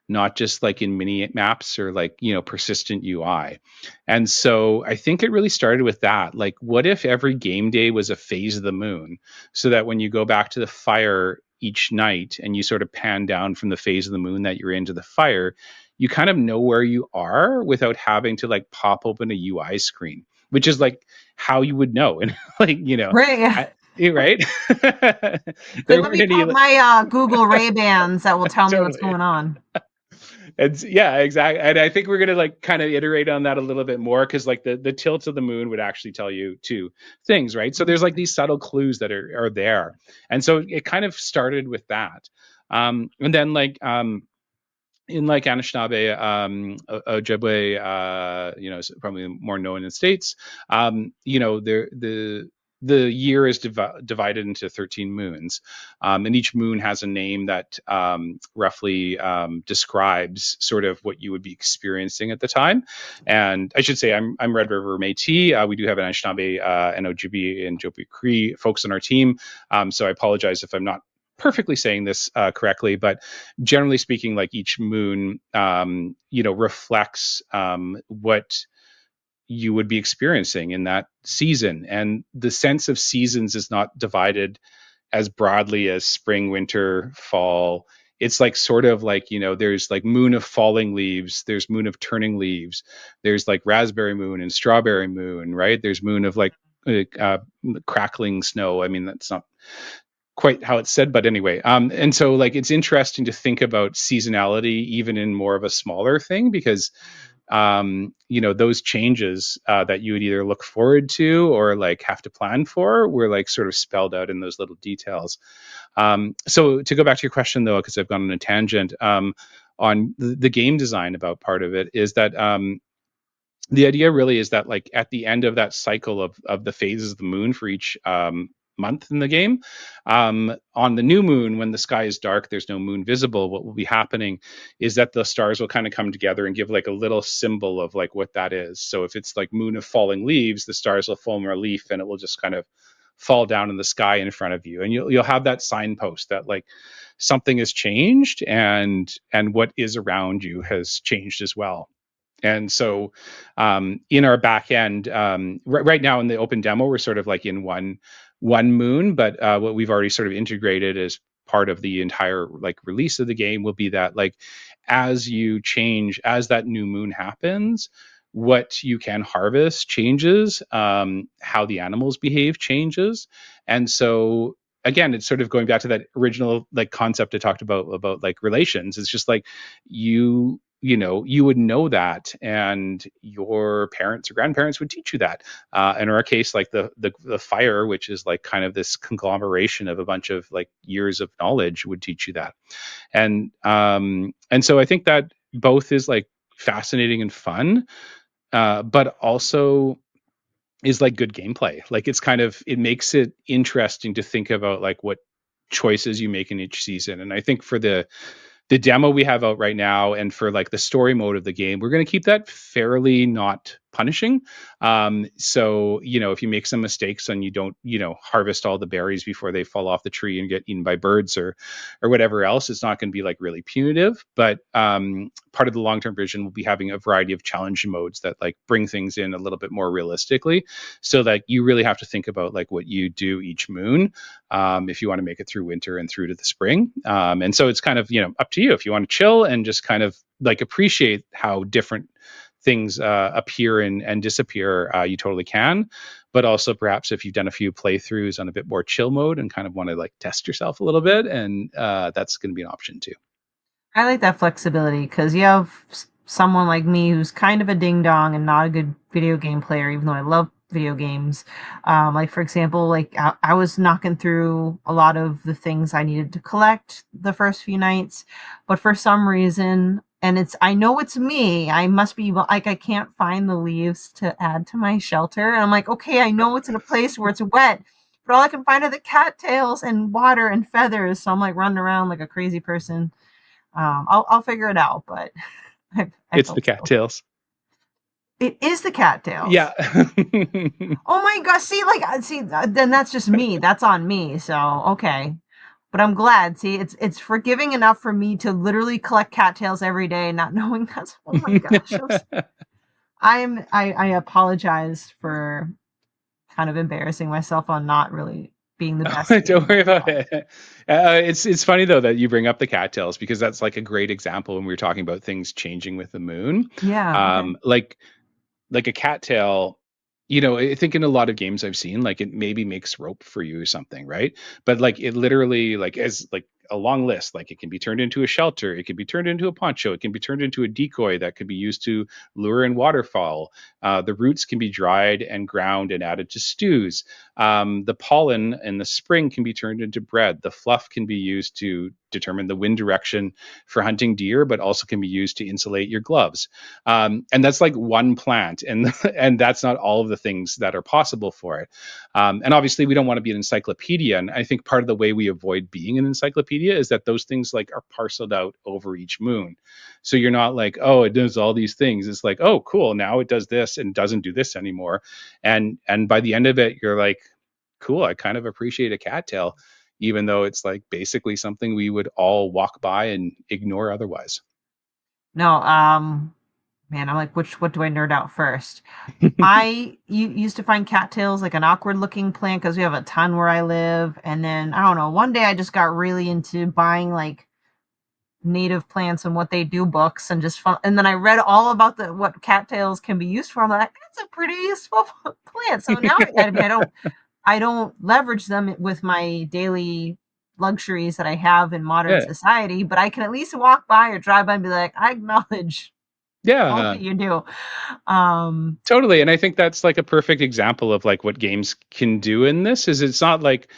not just like in mini maps or like, persistent UI. And so I think it really started with that. Like, what if every game day was a phase of the moon, so that when you go back to the fire each night and you sort of pan down from the phase of the moon that you're into the fire, you kind of know where you are without having to like pop open a UI screen, which is like how you would know. And like, Right. Yeah. right? It's like, There let weren't me any pop my Google Ray Bans that will tell me what's totally. going on. And yeah, exactly. And I think we're gonna like kind of iterate on that a little bit more, because like the tilt of the moon would actually tell you two things, right? So there's like these subtle clues that are there, and so it kind of started with that, and then like in like Anishinaabe, Ojibwe, is probably more known in the States. The year is divided into 13 moons, and each moon has a name that roughly describes sort of what you would be experiencing at the time. And I should say I'm Red River Métis. We do have an Anishinaabe, and Ojibwe and Ojibwe Cree folks on our team, so I apologize if I'm not perfectly saying this correctly, but generally speaking, like each moon, reflects what you would be experiencing in that season. And the sense of seasons is not divided as broadly as spring, winter, fall. It's like sort of like, there's like moon of falling leaves, there's moon of turning leaves, there's like raspberry moon and strawberry moon, right? There's moon of like uh, crackling snow. I mean, that's not quite how it's said, but anyway. And so like it's interesting to think about seasonality even in more of a smaller thing, because those changes that you would either look forward to or like have to plan for were like sort of spelled out in those little details. So to go back to your question though, because I've gone on a tangent, on the game design about part of it is that the idea really is that like at the end of that cycle of the phases of the moon for each month in the game, on the new moon, when the sky is dark, there's no moon visible, what will be happening is that the stars will kind of come together and give like a little symbol of like what that is. So if it's like moon of falling leaves, the stars will form a leaf and it will just kind of fall down in the sky in front of you, and you'll have that signpost that like something has changed, and what is around you has changed as well. And so in our back end, right now in the open demo, we're sort of like in one moon, but what we've already sort of integrated as part of the entire like release of the game will be that like as you change, as that new moon happens, what you can harvest changes, how the animals behave changes. And so again, it's sort of going back to that original like concept I talked about like relations. It's just like you would know that, and your parents or grandparents would teach you that. In our case, like the fire, which is like kind of this conglomeration of a bunch of like years of knowledge, would teach you that. And so I think that both is like fascinating and fun, but also is like good gameplay. Like it's kind of, it makes it interesting to think about like what choices you make in each season. And I think for the demo we have out right now, and for like the story mode of the game, we're going to keep that fairly not punishing. So if you make some mistakes and you don't harvest all the berries before they fall off the tree and get eaten by birds or whatever else, it's not going to be like really punitive. But part of the long-term vision will be having a variety of challenge modes that like bring things in a little bit more realistically, so that you really have to think about like what you do each moon, if you want to make it through winter and through to the spring. And so it's kind of up to you. If you want to chill and just kind of like appreciate how different things appear and disappear, you totally can. But also perhaps if you've done a few playthroughs on a bit more chill mode and kind of want to like test yourself a little bit, and that's going to be an option too. I like that flexibility because you have someone like me who's kind of a ding dong and not a good video game player, even though I love video games. Like for example, like I was knocking through a lot of the things I needed to collect the first few nights, but for some reason, and I know it's me. I must be like I can't find the leaves to add to my shelter, and I'm like, okay, I know it's in a place where it's wet. But all I can find are the cattails and water and feathers. So I'm like running around like a crazy person. I'll figure it out, but I It's the felt so. cattails. It is the cattails. Yeah. Oh my gosh! Then that's just me. That's on me. So okay, but I'm glad. See, it's forgiving enough for me to literally collect cattails every day, not knowing that's. Oh my gosh! I apologize for kind of embarrassing myself on not really being the best game Don't worry that about well. it. It's funny though that you bring up the cattails, because that's like a great example when we were talking about things changing with the moon. Yeah. Okay. Like a cattail, I think in a lot of games I've seen, like it maybe makes rope for you or something, right? But like it literally like as like a long list, like it can be turned into a shelter, it can be turned into a poncho, it can be turned into a decoy that could be used to lure in waterfowl. The roots can be dried and ground and added to stews. The pollen in the spring can be turned into bread. The fluff can be used to determine the wind direction for hunting deer, but also can be used to insulate your gloves. And that's like one plant, and and that's not all of the things that are possible for it. And obviously we don't want to be an encyclopedia, and I think part of the way we avoid being an encyclopedia is that those things like are parceled out over each moon. So you're not like, oh, it does all these things. It's like, oh cool, now it does this and doesn't do this anymore. And by the end of it, you're like, cool, I kind of appreciate a cattail, even though it's like basically something we would all walk by and ignore otherwise. No. Man, I'm like, what do I nerd out first? Used to find cattails like an awkward looking plant because we have a ton where I live. And then I don't know, one day I just got really into buying like native plants and what they do books and just fun. And then I read all about the what cattails can be used for. I'm like, that's a pretty useful plant. So now I don't leverage them with my daily luxuries that I have in modern Yeah. society, but I can at least walk by or drive by and be like, I acknowledge all Yeah. that you do. Um, Totally. And I think that's like a perfect example of like what games can do in this. Is it's not like,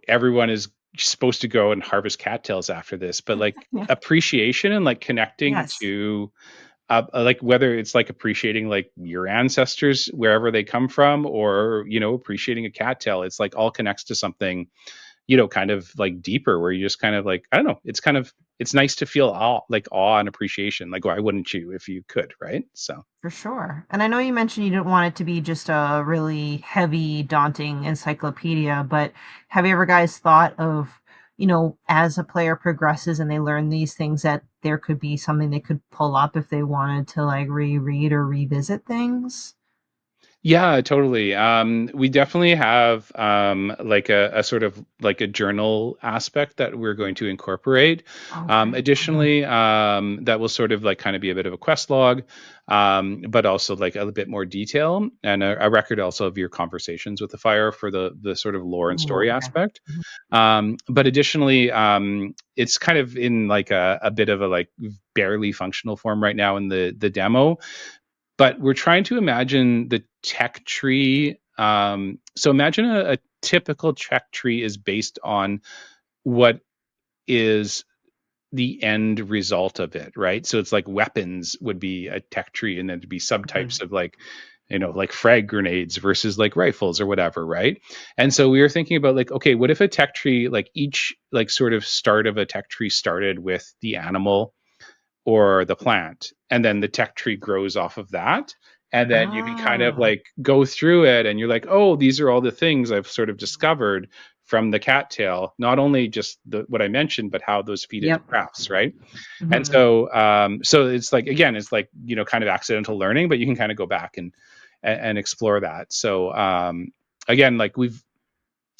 everyone is supposed to go and harvest cattails after this, but like yeah. appreciation and like connecting Yes. to like whether it's like appreciating like your ancestors wherever they come from, or appreciating a cattail, it's like all connects to something kind of like deeper, where you just kind of like, I don't know, it's nice to feel awe and appreciation. Like, why wouldn't you if you could, right? So For sure. And I know you mentioned you didn't want it to be just a really heavy, daunting encyclopedia, but have you ever guys thought of, as a player progresses and they learn these things, that there could be something they could pull up if they wanted to like reread or revisit things? yeah, totally. We definitely have like a sort of like a journal aspect that we're going to incorporate. Okay. Additionally, that will sort of like kind of be a bit of a quest log, but also like a bit more detail and a record also of your conversations with the fire for the sort of lore and Ooh, story okay. aspect. But additionally, it's kind of in like a bit of a like barely functional form right now in the demo, but we're trying to imagine the tech tree. So imagine a typical tech tree is based on what is the end result of it, right? So it's like weapons would be a tech tree, and then there'd be Mhm. subtypes of like, like frag grenades versus like rifles or whatever, right? And so we were thinking about like, okay, what if a tech tree, like each like sort of start of a tech tree started with the animal or the plant, and then the tech tree grows off of that, and then you can kind of Ah, like go through it and you're like, oh, these are all the things I've sort of discovered from the cattail, not only just what I mentioned, but how those feed into yep. crafts, right? And Mhm. so it's like, again, it's like, kind of accidental learning, but you can kind of go back and explore that. So again, like we've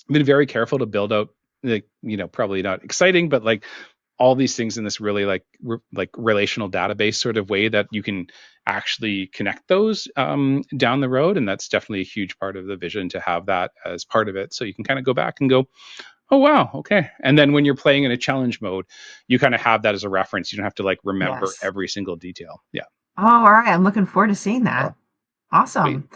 been very careful to build out, like, probably not exciting, but like all these things in this really like like relational database sort of way that you can actually connect those down the road. And that's definitely a huge part of the vision, to have that as part of it, so you can kind of go back and go, oh wow, okay. And then when you're playing in a challenge mode, you kind of have that as a reference. You don't have to like remember Yes. every single detail. Yeah. Oh, all right. I'm looking forward to seeing Oh, that. sweet. Awesome.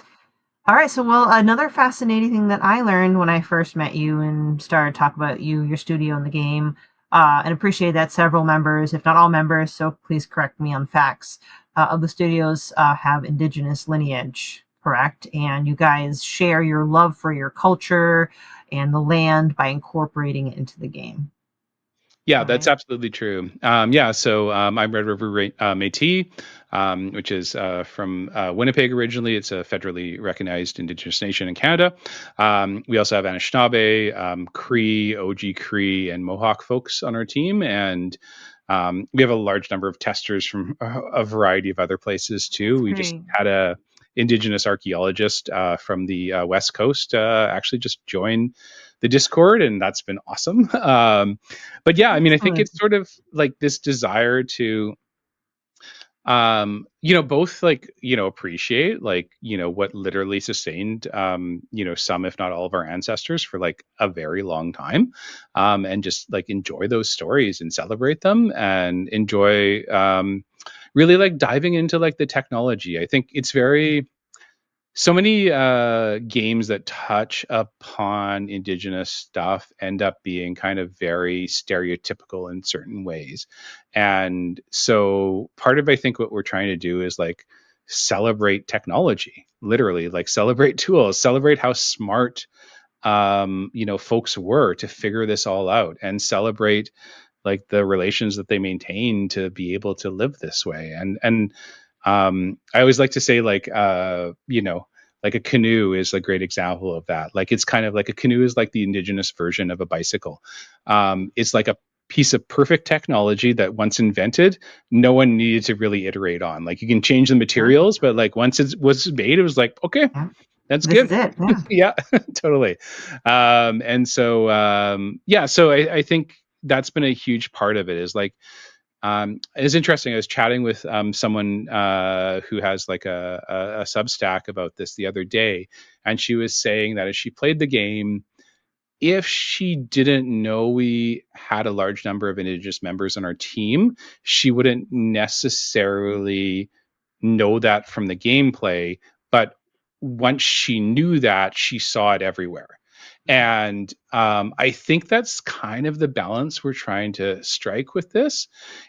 All right. So, well, another fascinating thing that I learned when I first met you and started talking about you, your studio, and the game, and appreciate that several members, if not all members, so please correct me on facts, of the studios have indigenous lineage, correct? And you guys share your love for your culture and the land by incorporating it into the game, Yeah, that's right? absolutely true. Yeah, so I'm Red River Métis, which is from Winnipeg originally. It's a federally recognized Indigenous nation in Canada. We also have Anishinaabe, Cree, OG Cree, and Mohawk folks on our team, and we have a large number of testers from a variety of other places too. That's We just great. had a Indigenous archaeologist from the West Coast actually just join the Discord, and that's been awesome. But yeah, I mean, I think Excellent. it's sort of like this desire to both like, appreciate like, what literally sustained, some if not all of our ancestors for like a very long time, and just like enjoy those stories and celebrate them, and enjoy really like diving into like the technology. I think it's very, so many games that touch upon indigenous stuff end up being kind of very stereotypical in certain ways. And so part of, I think, what we're trying to do is like celebrate technology, literally like celebrate tools, celebrate how smart folks were to figure this all out, and celebrate like the relations that they maintain to be able to live this way. And I always like to say like, like a canoe is a great example of that. Like it's kind of like a canoe is like the indigenous version of a bicycle. It's like a piece of perfect technology that once invented, no one needed to really iterate on. Like you can change the Sure. materials, but like once it was made, it was like, okay, Yeah. that's This good. is it. Yeah. Yeah, totally. And so yeah, so I think that's been a huge part of it, is like, it's interesting. I was chatting with someone who has like a Substack about this the other day, and she was saying that as she played the game, if she didn't know we had a large number of Indigenous members on our team, she wouldn't necessarily know that from the gameplay. But once she knew that, she saw it everywhere. And I think that's kind of the balance we're trying to strike with this,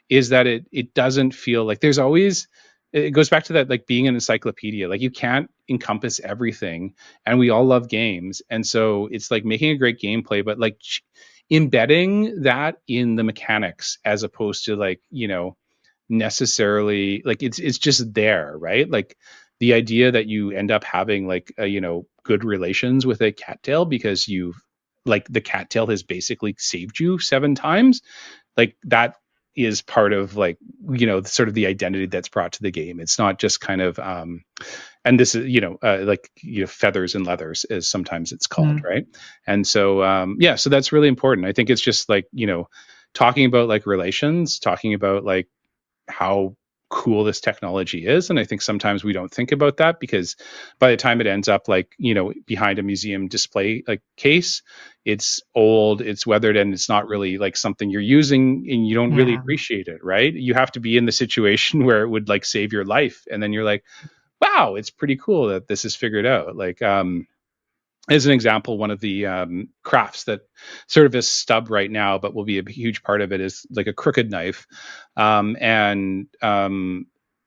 is that it doesn't feel like there's always, it goes back to that like being an encyclopedia. Like you can't encompass everything, and we all love games, and so it's like making a great gameplay, but like embedding that in the mechanics as opposed to like, necessarily like it's just there, right? Like the idea that you end up having like good relations with a cattail because you've like the cattail has basically saved you 7 times, like that is part of like sort of the identity that's brought to the game. It's not just kind of and this is like feathers and leathers as sometimes it's called, Mm. right? And so yeah, so that's really important. I think it's just like talking about like relations, talking about like how cool this technology is. And I think sometimes we don't think about that because by the time it ends up like behind a museum display like case, it's old, it's weathered, and it's not really like something you're using, and you don't really Yeah. appreciate it, right? You have to be in the situation where it would like save your life, and then you're like, wow, it's pretty cool that this is figured out. Like as an example, one of the crafts that sort of is stub right now, but will be a huge part of it, is like a crooked knife. And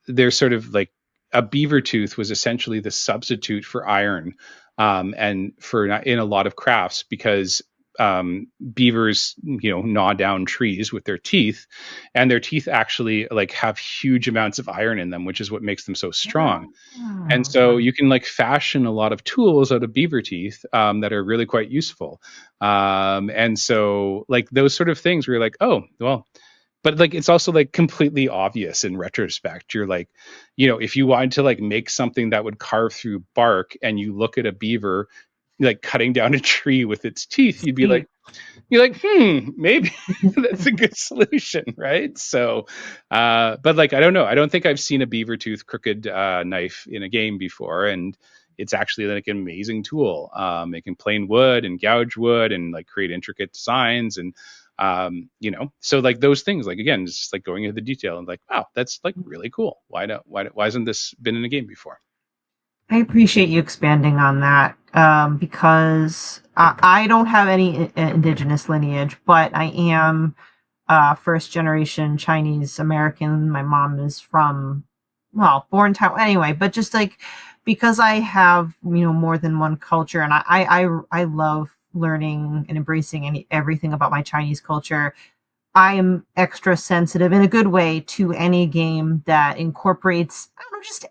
There's sort of like a beaver tooth was essentially the substitute for iron, and for in a lot of crafts because beavers, gnaw down trees with their teeth, and their teeth actually like have huge amounts of iron in them, which is what makes them so strong. And Oh, so you can like fashion a lot of tools out of beaver teeth that are really quite useful. And so like those sort of things where you're like, oh, well, but like it's also like completely obvious in retrospect. You're like, if you wanted to like make something that would carve through bark and you look at a beaver like cutting down a tree with its teeth, you'd be like, Steve. maybe that's a good solution, right? So, but like, I don't know. I don't think I've seen a beaver tooth crooked knife in a game before, and it's actually like an amazing tool. It can plane wood and gouge wood and like create intricate designs and so like those things, like again, it's just like going into the detail and like, wow, that's like really cool. Why hasn't this been in a game before? I appreciate you expanding on that because I don't have any indigenous lineage, but I am first generation Chinese American. My mom is from, well, born Taiwan anyway, but just like because I have more than one culture, and I love learning and embracing everything about my Chinese culture. I am extra sensitive in a good way to any game that incorporates, I don't know, just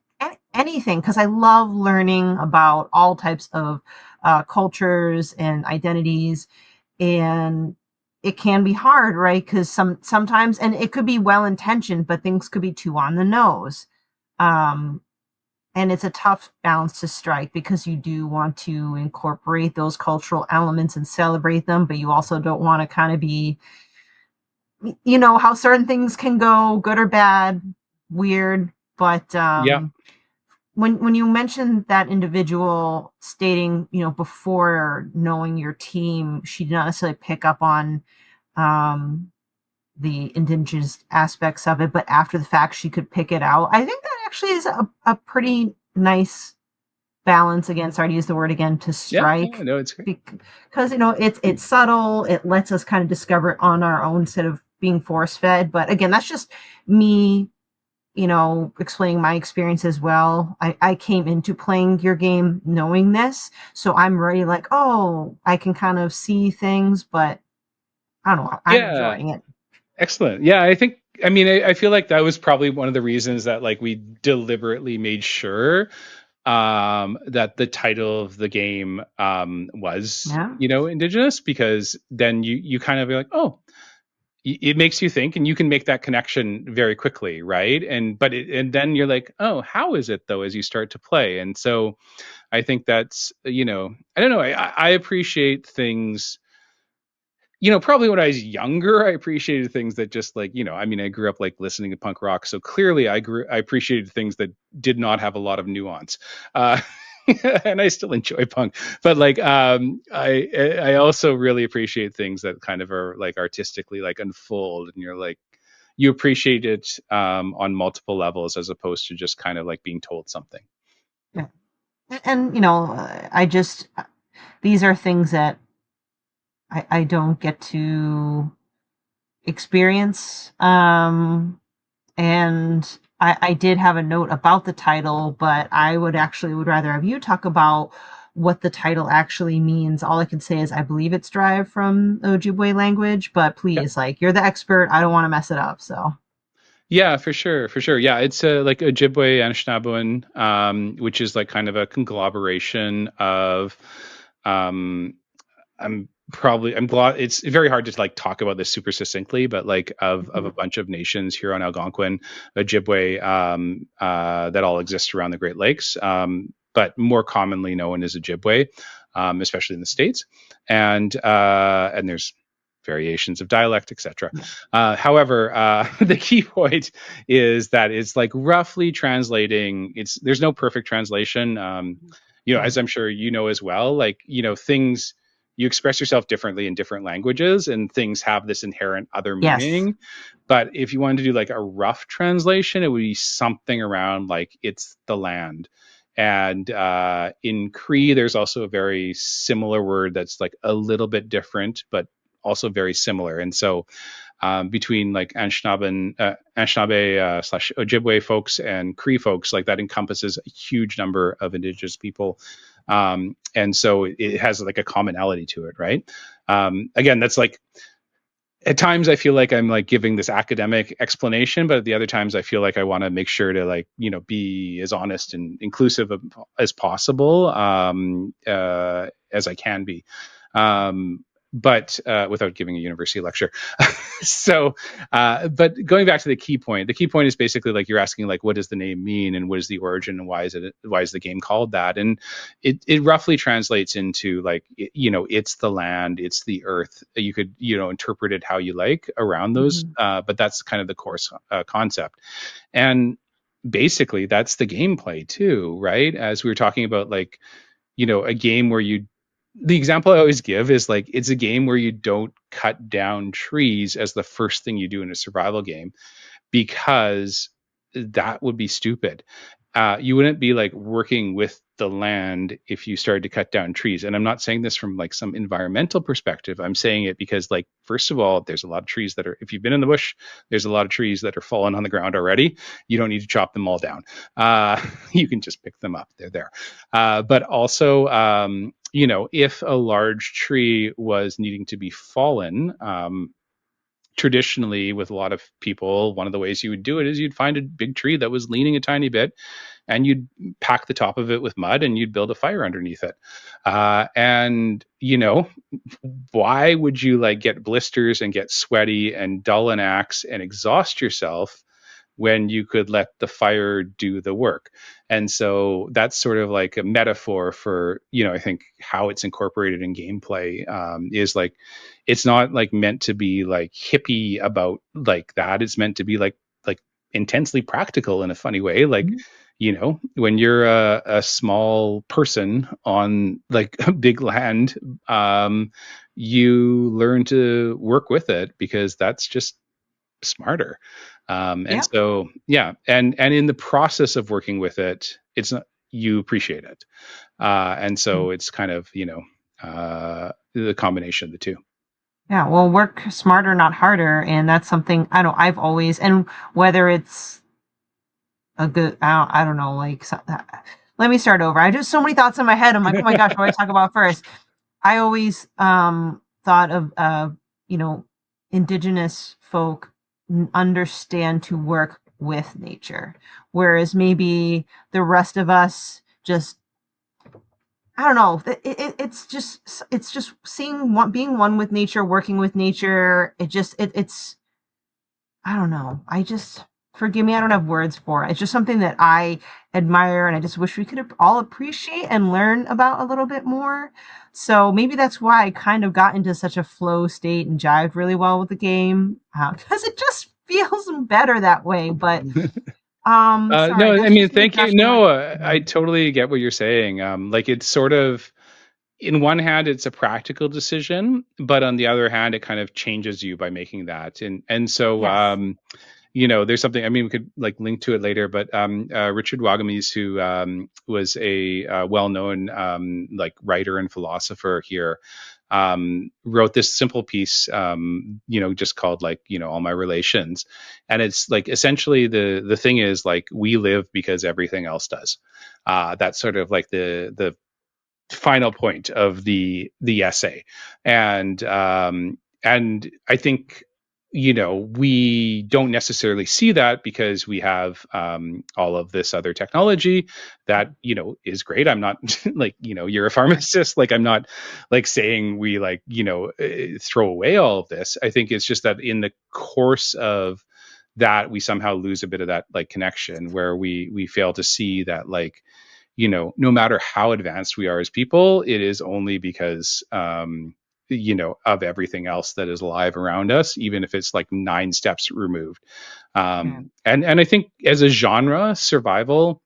anything, because I love learning about all types of cultures and identities. And it can be hard, right? Because sometimes, and it could be well intentioned, but things could be too on the nose. Um, and it's a tough balance to strike because you do want to incorporate those cultural elements and celebrate them, but you also don't want to kind of be, how certain things can go, good or bad, weird. But Yeah, when you mentioned that individual stating, before knowing your team, she did not necessarily pick up on um, the indigenous aspects of it, but after the fact, she could pick it out. I think that actually is a pretty nice balance. Again, sorry to use the word again, to yeah, yeah. strike, No, it's great. because it's subtle. It lets us kind of discover it on our own instead of being force fed. But again, that's just me, explaining my experience as well. I came into playing your game knowing this, so I'm ready. Like, oh, I can kind of see things, but I don't know. I'm Yeah, enjoying it. excellent. Yeah, I think, I mean, I feel like that was probably one of the reasons that like we deliberately made sure that the title of the game was, Yeah. indigenous, because then you kind of be like, oh, it makes you think, and you can make that connection very quickly, right? And then you're like, oh, how is it though as you start to play? And so I think that's, I don't know, I appreciate things, probably when I was younger, I appreciated things that just like, I mean, I grew up like listening to punk rock. So clearly I appreciated things that did not have a lot of nuance. Uh, and I still enjoy punk, but like, I also really appreciate things that kind of are like artistically like unfold, and you're like, you appreciate it, on multiple levels as opposed to just kind of like being told something. Yeah. And I just, these are things that I don't get to experience. And I did have a note about the title, but I would rather have you talk about what the title actually means. All I can say is I believe it's derived from the Ojibwe language, but Yeah. please, like, you're the expert. I don't want to mess it up. So, Yeah, for sure, for sure. Yeah, it's like Ojibwe Anishinaabemowin, which is like kind of a conglomeration of um, I'm glad it's very hard to like talk about this super succinctly, but like of a mhm. bunch of nations here on Algonquin, Ojibwe, that all exist around the Great Lakes, but more commonly known as Ojibwe, especially in the States, and there's variations of dialect, etc. Yeah. However, the key point is that it's like roughly translating. It's there's no perfect translation. Right. As I'm sure you know as well, like things you express yourself differently in different languages and things have this inherent other Yes. meaning. But if you wanted to do like a rough translation, it would be something around like it's the land. And in Cree, there's also a very similar word that's like a little bit different, but also very similar. And so between like Anishinaabe slash Ojibwe folks and Cree folks, like that encompasses a huge number of indigenous people. And so it has like a commonality to it, right? Again, that's like at times I feel like I'm like giving this academic explanation, but at the other times I feel like I want to make sure to like, be as honest and inclusive as possible, as I can be. But without giving a university lecture. But going back to the key point is basically like you're asking like, what does the name mean and what is the origin and why is the game called that? And it roughly translates into like, it's the land, it's the earth. You could, interpret it how you like around those, Mhm. but that's kind of the core concept. And basically that's the gameplay too, right? As we were talking about, like, a game where the example I always give is like it's a game where you don't cut down trees as the first thing you do in a survival game, because that would be stupid. You wouldn't be like working with the land if you started to cut down trees. And I'm not saying this from like some environmental perspective. I'm saying it because, like, first of all, there's a lot of trees that are, if you've been in the bush, there's a lot of trees that are falling on the ground already. You don't need to chop them all down. You can just pick them up. They're there. But also, if a large tree was needing to be fallen, traditionally with a lot of people, one of the ways you would do it is you'd find a big tree that was leaning a tiny bit and you'd pack the top of it with mud and you'd build a fire underneath it. And why would you like get blisters and get sweaty and dull an axe and exhaust yourself when you could let the fire do the work? And so that's sort of like a metaphor for, I think how it's incorporated in gameplay, is like, it's not like meant to be like hippie about like that. It's meant to be like intensely practical in a funny way. Like, Mhm. when you're a small person on like a big land, you learn to work with it because that's just smarter. And Yeah. so, yeah, and in the process of working with it, it's not, you appreciate it. And so it's kind of, the combination of the two. Yeah, well, work smarter, not harder, and that's something I don't. I've always, and whether it's a good, I don't know, like, let me start over. I just so many thoughts in my head. I'm like, oh my gosh, what do I talk about first? I always thought of indigenous folk understand to work with nature, whereas maybe the rest of us just I don't know. It's just seeing one being one with nature, working with nature. It's I don't know. I just forgive me. I don't have words for it. It's just something that I admire, and I just wish we could all appreciate and learn about a little bit more. So maybe that's why I kind of got into such a flow state and jived really well with the game because it just feels better that way. But sorry, No, I that's mean, just me thank you. gushing like No, I crazy. totally get what you're saying. Like it's sort of, in one hand, it's a practical decision, but on the other hand, it kind of changes you by making that. And so, Yes. there's something. I mean, we could like link to it later, but Richard Wagamis, who was a well-known like writer and philosopher here, wrote this simple piece, just called like, all my relations, and it's like essentially the thing is like we live because everything else does. That's sort of like the final point of the essay. And I think, we don't necessarily see that because we have all of this other technology that is great. I'm not like, you're a pharmacist, like I'm not like saying we like, throw away all of this. I think it's just that in the course of that, we somehow lose a bit of that like connection, where we fail to see that, like, no matter how advanced we are as people, it is only because, of everything else that is alive around us, even if it's like 9 steps removed. Yeah. And I think as a genre, survival,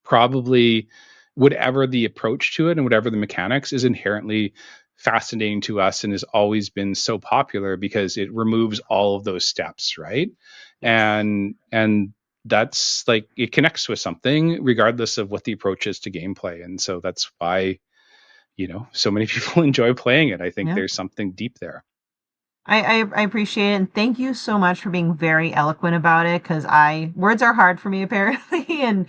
probably, whatever the approach to it and whatever the mechanics, is inherently fascinating to us and has always been so popular because it removes all of those steps, right? Yes. And that's like, it connects with something regardless of what the approach is to gameplay. And so that's why, so many people enjoy playing it. I think Yeah. there's something deep there. I appreciate it, and thank you so much for being very eloquent about it, because I words are hard for me apparently, and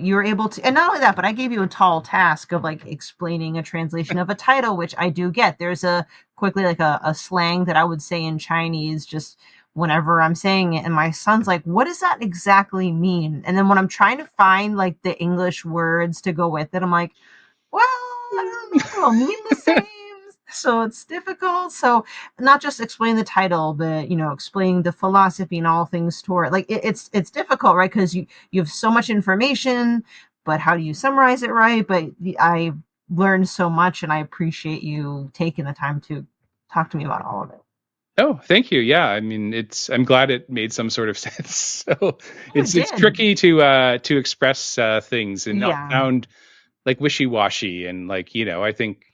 you were able to, and not only that, but I gave you a tall task of like explaining a translation of a title, which I do get. There's a quickly like a slang that I would say in Chinese just whenever I'm saying it, and my son's like, "What does that exactly mean?" And then when I'm trying to find like the English words to go with it, I'm like, well, I don't know if it'll mean the same. So it's difficult. So not just explain the title, but explain the philosophy and all things toward like it's difficult, right? Because you have so much information, but how do you summarize it right? But I learned so much, and I appreciate you taking the time to talk to me about all of it. Oh, thank you. Yeah, I mean, I'm glad it made some sort of sense. So Oh, it it's did. tricky to express things and not Yeah, sound like wishy-washy, and like, I think,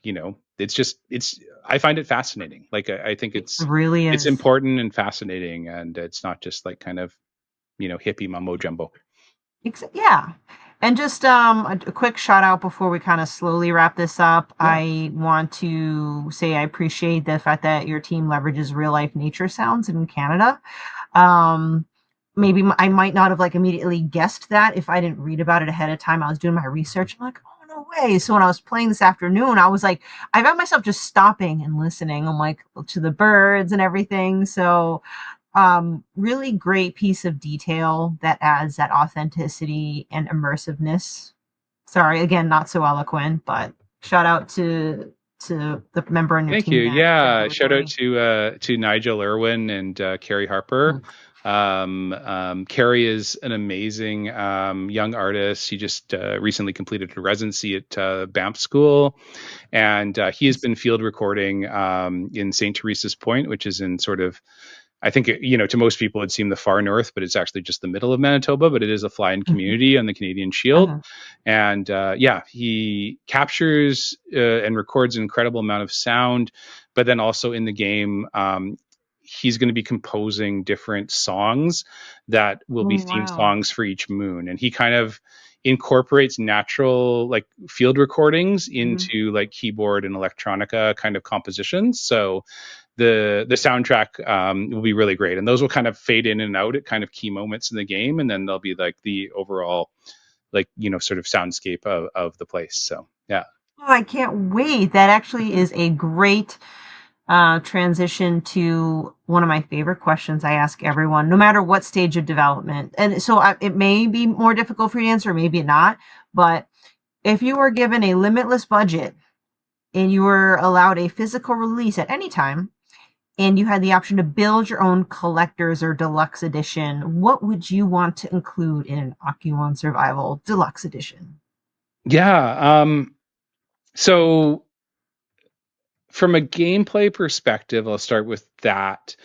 it's I find it fascinating. Like, I think it it's really it's is. important and fascinating, and it's not just like kind of, hippie mumbo jumbo. Yeah. And just a quick shout out before we kind of slowly wrap this up. Yeah. I want to say I appreciate the fact that your team leverages real life nature sounds in Canada. Um, maybe I might not have like immediately guessed that if I didn't read about it ahead of time. I was doing my research. I'm like, oh no way. So when I was playing this afternoon, I was like, I found myself just stopping and listening. I'm like to the birds and everything. So really great piece of detail that adds that authenticity and immersiveness. Sorry, again, not so eloquent, but shout out to the member on your Thank you. team that did Yeah, shout out delivery. to Nigel Irwin and Carrie Harper. Mm. Carrie is an amazing young artist. He just recently completed a residency at Banff School, and he has been field recording in St. Teresa's Point, which is in sort of, I think, to most people it'd seem the far north, but it's actually just the middle of Manitoba. But it is a fly-in Mhm. community on the Canadian Shield, Uh-huh. and yeah, he captures and records an incredible amount of sound. But then also in the game, he's going to be composing different songs that will be Oh theme wow. songs for each moon, and he kind of incorporates natural like field recordings Hmm. into like keyboard and electronica kind of compositions. So the soundtrack will be really great, and those will kind of fade in and out at kind of key moments in the game, and then they'll be like the overall, like, sort of soundscape of the place. So yeah. Oh, I can't wait. That actually is a great transition to one of my favorite questions I ask everyone, no matter what stage of development. And so it may be more difficult for you to answer, maybe not. But if you were given a limitless budget and you were allowed a physical release at any time, and you had the option to build your own collector's or deluxe edition, what would you want to include in an Akiiwan Survival Deluxe Edition? Yeah. So from a gameplay perspective, I'll start with that.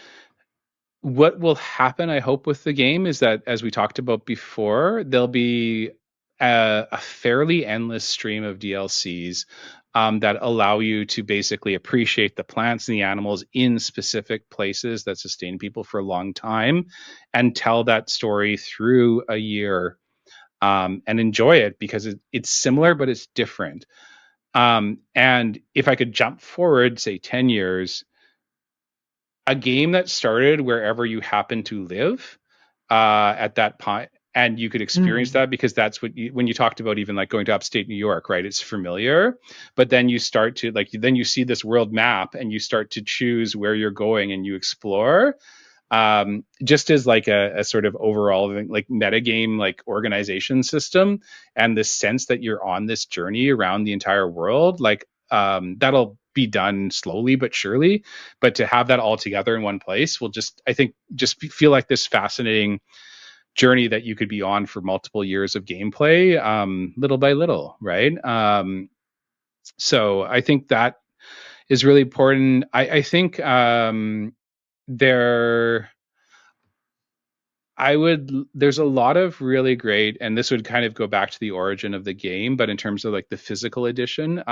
What will happen, I hope, with the game is that, as we talked about before, there'll be a fairly endless stream of DLCs that allow you to basically appreciate the plants and the animals in specific places that sustain people for a long time, and tell that story through a year, and enjoy it because it's similar, but it's different. And if I could jump forward, say 10 years, a game that started wherever you happen to live at that point, and you could experience Mm. that because that's what when you talked about even like going to upstate New York, right? It's familiar, but then you start to like then you see this world map and you start to choose where you're going and you explore, just as like a sort of overall like metagame like organization system, and the sense that you're on this journey around the entire world, like that'll be done slowly but surely, but to have that all together in one place will just, I think, just feel like this fascinating journey that you could be on for multiple years of gameplay, little by little, right? So I think that is really important. I think there I would there's a lot of really great, and this would kind of go back to the origin of the game, but in terms of like the physical edition,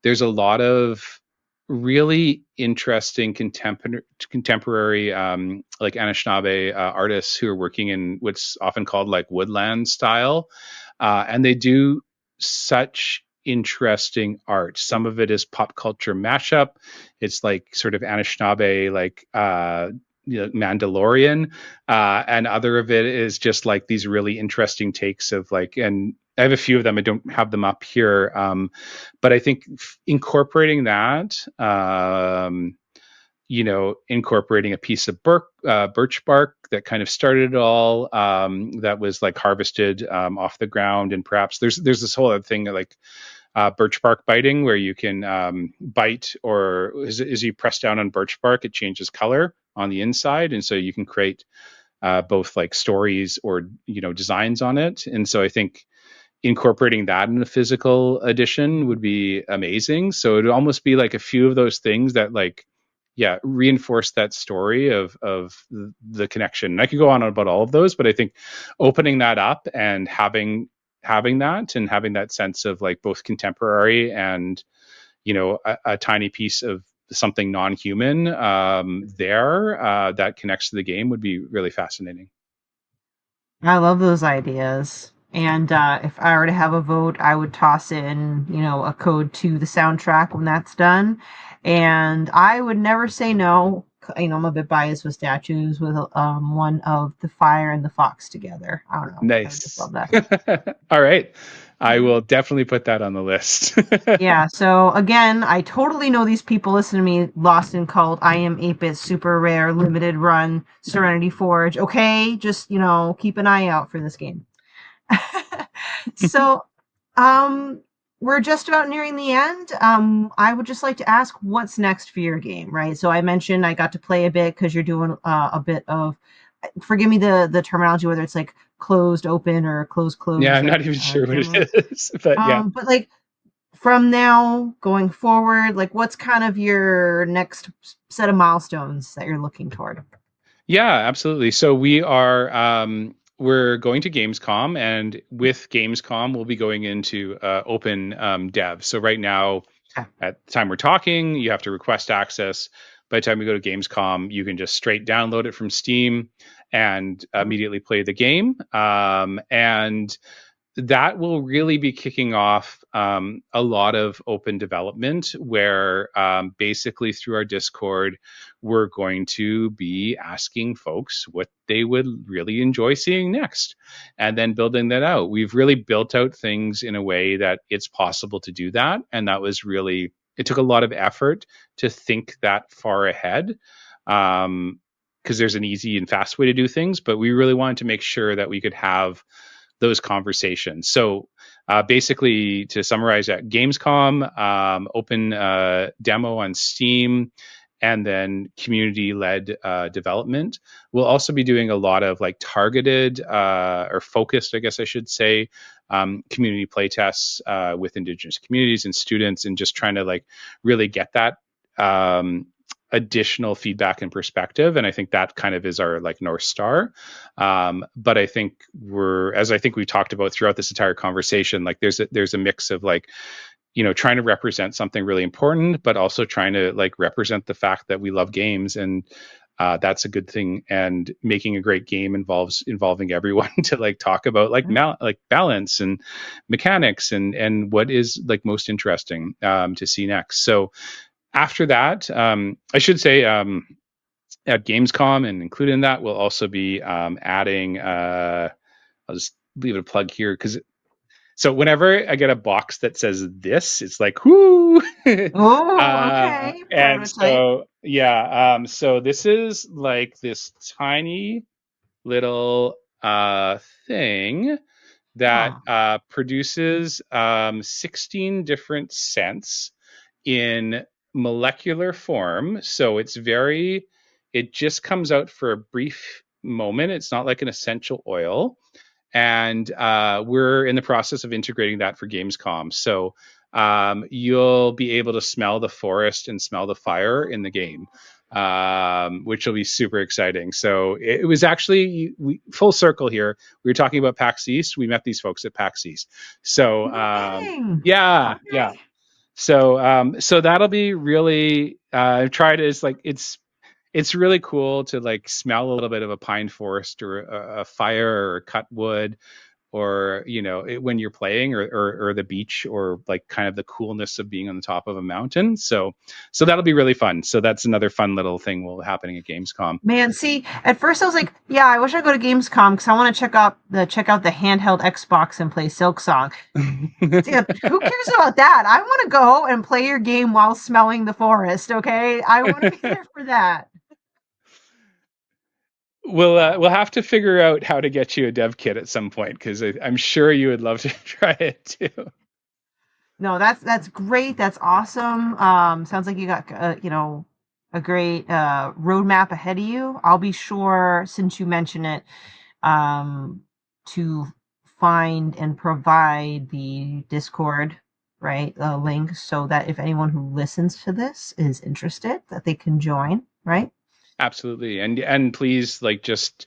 there's a lot of really interesting contemporary like Anishinaabe artists who are working in what's often called like woodland style, and they do such interesting art. Some of it is pop culture mashup. It's like sort of Anishinaabe, like Mandalorian, and other of it is just like these really interesting takes of like, and I have a few of them. I don't have them up here, but I think incorporating that, incorporating a piece of birch bark that kind of started it all, that was like harvested off the ground, and perhaps there's this whole other thing like birch bark biting, where you can bite, or as you press down on birch bark, it changes color on the inside, and so you can create both like stories or designs on it. And so I think incorporating that in a physical edition would be amazing. So it'd almost be like a few of those things that like, yeah, reinforce that story of the connection. And I could go on about all of those, but I think opening that up and having that and having that sense of like both contemporary and a tiny piece of something non-human there that connects to the game would be really fascinating. I love those ideas. And if I were to have a vote, I would toss in, a code to the soundtrack when that's done. And I would never say no. I'm a bit biased with statues with one of the fire and the fox together. I don't know. I would just Nice. love that. All right. I Yeah. will definitely put that on the list. Yeah, so again, I totally know these people listen to me, Lost and Cult, I Am 8-Bit, Super Rare, Limited Run, Serenity Forge. Okay, just, keep an eye out for this game. So, um, we're just about nearing the end. I would just like to ask, what's next for your game, right? So I mentioned I got to play a bit because you're doing a bit of, forgive me the terminology, whether it's like closed open or closed Yeah, closed, I'm like not even sure what generally. it is, but yeah. But like from now going forward, like what's kind of your next set of milestones that you're looking toward? Yeah, absolutely. So we're going to Gamescom, and with Gamescom, we'll be going into open dev. So right now, Okay. at the time we're talking, you have to request access. By the time we go to Gamescom, you can just straight download it from Steam and immediately play the game. And that will really be kicking off a lot of open development where basically through our Discord, we're going to be asking folks what they would really enjoy seeing next and then building that out. We've really built out things in a way that it's possible to do that. And that was really, it took a lot of effort to think that far ahead. Because there's an easy and fast way to do things, but we really wanted to make sure that we could have those conversations. So basically, to summarize at Gamescom, open demo on Steam, and then community-led development. We'll also be doing a lot of like targeted or focused, I guess I should say, community playtests with Indigenous communities and students, and just trying to like really get that additional feedback and perspective. And I think that kind of is our like North Star. But I think as I think we talked about throughout this entire conversation, like there's a mix of like, trying to represent something really important, but also trying to like represent the fact that we love games, and that's a good thing. And making a great game involving everyone to like talk about like like balance and mechanics and what is like most interesting to see next. So after that, I should say at Gamescom, and included in that, we'll also be adding I'll just leave it a plug here because so whenever I get a box that says this, it's like whoo. Oh, okay. And Prototype. so yeah, so this is like this tiny little thing that Oh, produces 16 different scents in molecular form. So it just comes out for a brief moment. It's not like an essential oil. And we're in the process of integrating that for Gamescom. So you'll be able to smell the forest and smell the fire in the game, which will be super exciting. So it was actually full circle here. We were talking about PAX East. We met these folks at PAX East. So no kidding. yeah, yeah. Okay. So that'll be really. I've tried it. It's really cool to like smell a little bit of a pine forest or a fire or cut wood or when you're playing or the beach or like kind of the coolness of being on the top of a mountain. So that'll be really fun. So that's another fun little thing will happening at Gamescom. Man, see, at first I was like, yeah, I wish I go to Gamescom because I want to check out the handheld Xbox and play Silksong. See, who cares about that? I want to go and play your game while smelling the forest. Okay, I want to be there for that. We'll have to figure out how to get you a dev kit at some point because I'm sure you would love to try it too. No, that's great. That's awesome. Sounds like you got a great roadmap ahead of you. I'll be sure, since you mention it, to find and provide the Discord, right, link, so that if anyone who listens to this is interested, that they can join, right? Absolutely. And please like just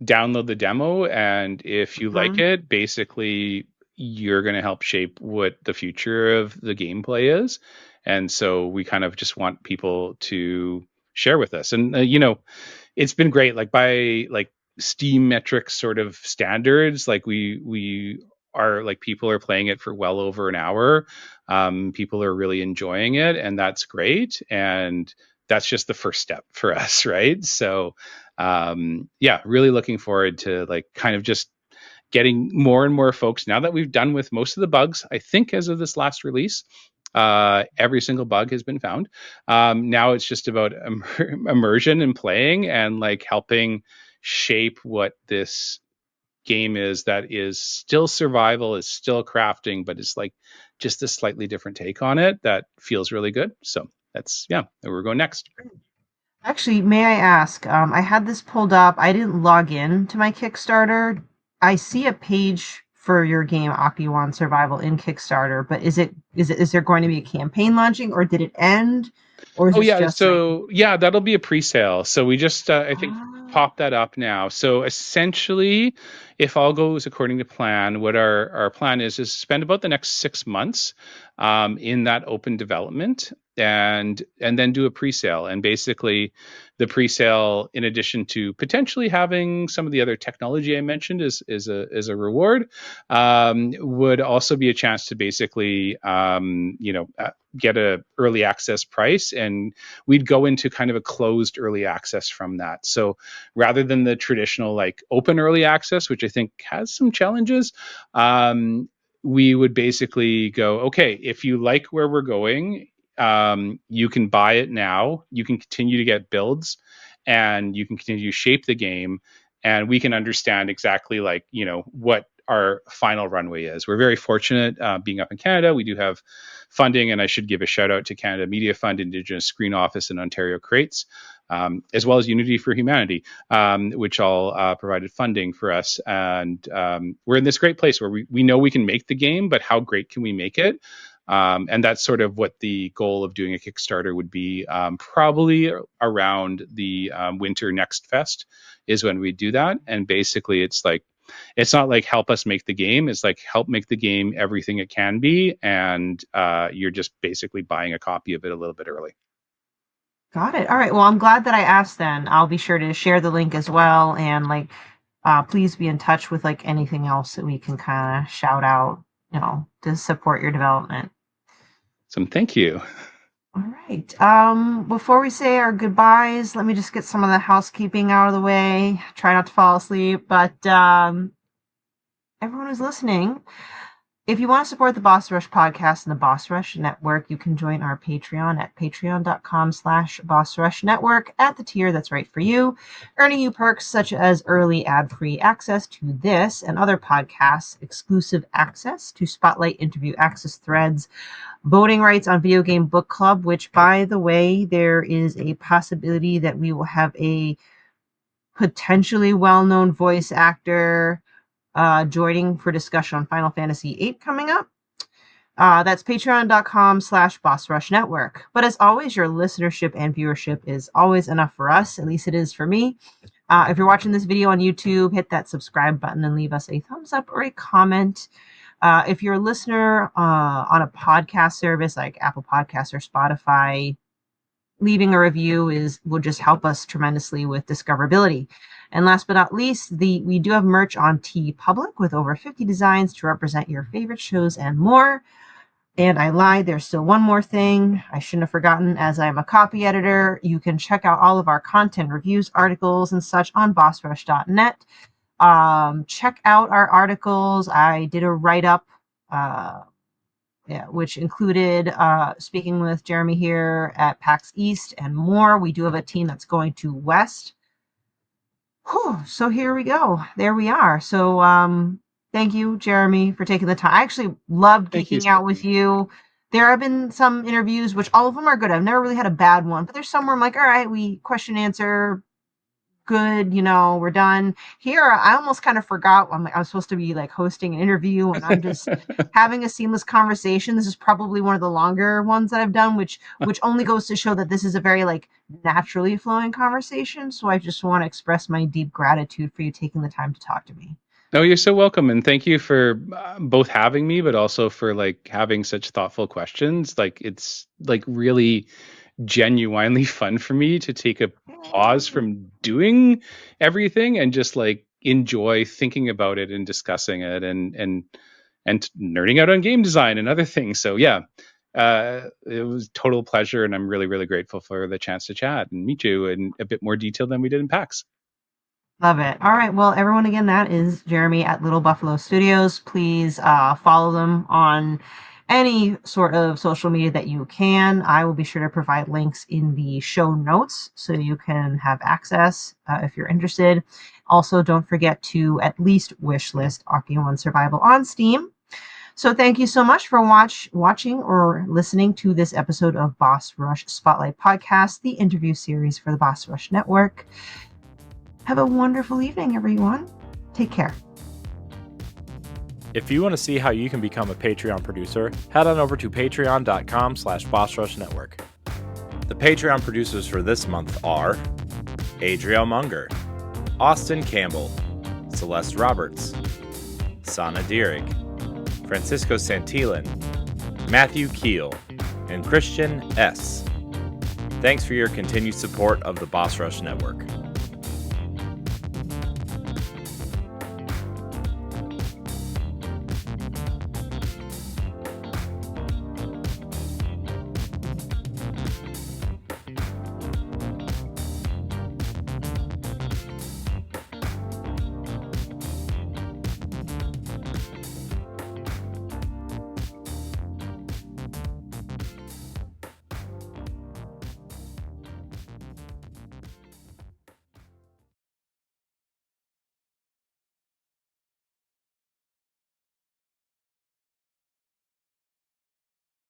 download the demo and if you like Hmm. it, basically you're going to help shape what the future of the gameplay is. And so we kind of just want people to share with us. And it's been great like by like Steam metrics sort of standards, like we are like people are playing it for well over an hour. People are really enjoying it and that's great. And that's just the first step for us, right? So, yeah, really looking forward to like kind of just getting more and more folks now that we've done with most of the bugs. I think as of this last release, every single bug has been found. Now it's just about immersion and playing and like helping shape what this game is that is still survival, is still crafting, but it's like just a slightly different take on it that feels really good. So that's yeah, where we're going next. Actually, may I ask? I had this pulled up. I didn't log in to my Kickstarter. I see a page for your game Akiiwan Survival in Kickstarter, but is there going to be a campaign launching, or did it end, or is Oh this yeah, just like? so yeah, that'll be a pre-sale. So we just I think Ah, popped that up now. So essentially, if all goes according to plan, what our plan is spend about the next 6 months in that open development and then do a pre-sale. And basically, the pre-sale, in addition to potentially having some of the other technology I mentioned, is a reward. Would also be a chance to basically get a early access price and we'd go into kind of a closed early access from that. So rather than the traditional like open early access, which I think has some challenges, we would basically go, okay, if you like where we're going, you can buy it now, you can continue to get builds and you can continue to shape the game and we can understand exactly like what our final runway is. We're very fortunate being up in Canada. We do have funding, and I should give a shout out to Canada Media Fund, Indigenous Screen Office, and Ontario Creates, as well as Unity for Humanity, which all provided funding for us. And we're in this great place where we know we can make the game, but how great can we make it? And that's sort of what the goal of doing a Kickstarter would be. Probably around the winter next fest is when we do that. And basically, it's not like help us make the game. It's like help make the game everything it can be, and you're just basically buying a copy of it a little bit early. got it. All right. Well, I'm glad that I asked. Then I'll be sure to share the link as well, and like, please be in touch with like anything else that we can kind of shout out, to support your development. So thank you. All right. Before we say our goodbyes, let me just get some of the housekeeping out of the way. Try not to fall asleep, but everyone who's listening, if you want to support the Boss Rush podcast and the Boss Rush Network, you can join our Patreon at patreon.com/Boss Rush Network at the tier that's right for you, earning you perks such as early ad-free access to this and other podcasts, exclusive access to Spotlight interview access threads, voting rights on Video Game Book Club, which, by the way, there is a possibility that we will have a potentially well-known voice actor joining for discussion on Final Fantasy VIII coming up. That's patreon.com/Boss Rush Network. But as always, your listenership and viewership is always enough for us. At least it is for me. If you're watching this video on YouTube, hit that subscribe button and leave us a thumbs up or a comment. If you're a listener on a podcast service like Apple Podcasts or Spotify, leaving a review will just help us tremendously with discoverability. And last but not least, we do have merch on TeePublic with over 50 designs to represent your favorite shows and more. And I lied, there's still one more thing I shouldn't have forgotten. As I'm a copy editor, you can check out all of our content, reviews, articles, and such on bossrush.net. Check out our articles. I did a write-up which included speaking with Jeremy here at PAX East and more. We do have a team that's going to West. Whew, so here we go. There we are. So thank you, Jeremy, for taking the time. I actually loved geeking out with you. There have been some interviews, which all of them are good. I've never really had a bad one, but there's some where I'm like, all right, we question answer, good, we're done. Here, I almost kind of forgot. I was supposed to be like hosting an interview, and I'm just having a seamless conversation. This is probably one of the longer ones that I've done, which only goes to show that this is a very like naturally flowing conversation. So I just want to express my deep gratitude for you taking the time to talk to me. Oh, you're so welcome. And thank you for both having me, but also for like having such thoughtful questions. Like it's like really genuinely fun for me to take a pause from doing everything and just like enjoy thinking about it and discussing it and nerding out on game design and other things. So yeah, it was total pleasure. And I'm really, really grateful for the chance to chat and meet you in a bit more detail than we did in PAX. Love it. All right. Well, everyone, again, that is Jeremy at Little Buffalo Studios. Please follow them on any sort of social media that you can. I will be sure to provide links in the show notes so you can have access if you're interested. Also, don't forget to at least wishlist Akiiwan Survival on Steam. So thank you so much for watching or listening to this episode of Boss Rush Spotlight Podcast, the interview series for the Boss Rush Network. Have a wonderful evening, everyone. Take care. If you want to see how you can become a Patreon producer, head on over to patreon.com/BossRushNetwork. The Patreon producers for this month are Adriel Munger, Austin Campbell, Celeste Roberts, Sana Dierig, Francisco Santillan, Matthew Keel, and Christian S. Thanks for your continued support of the Boss Rush Network.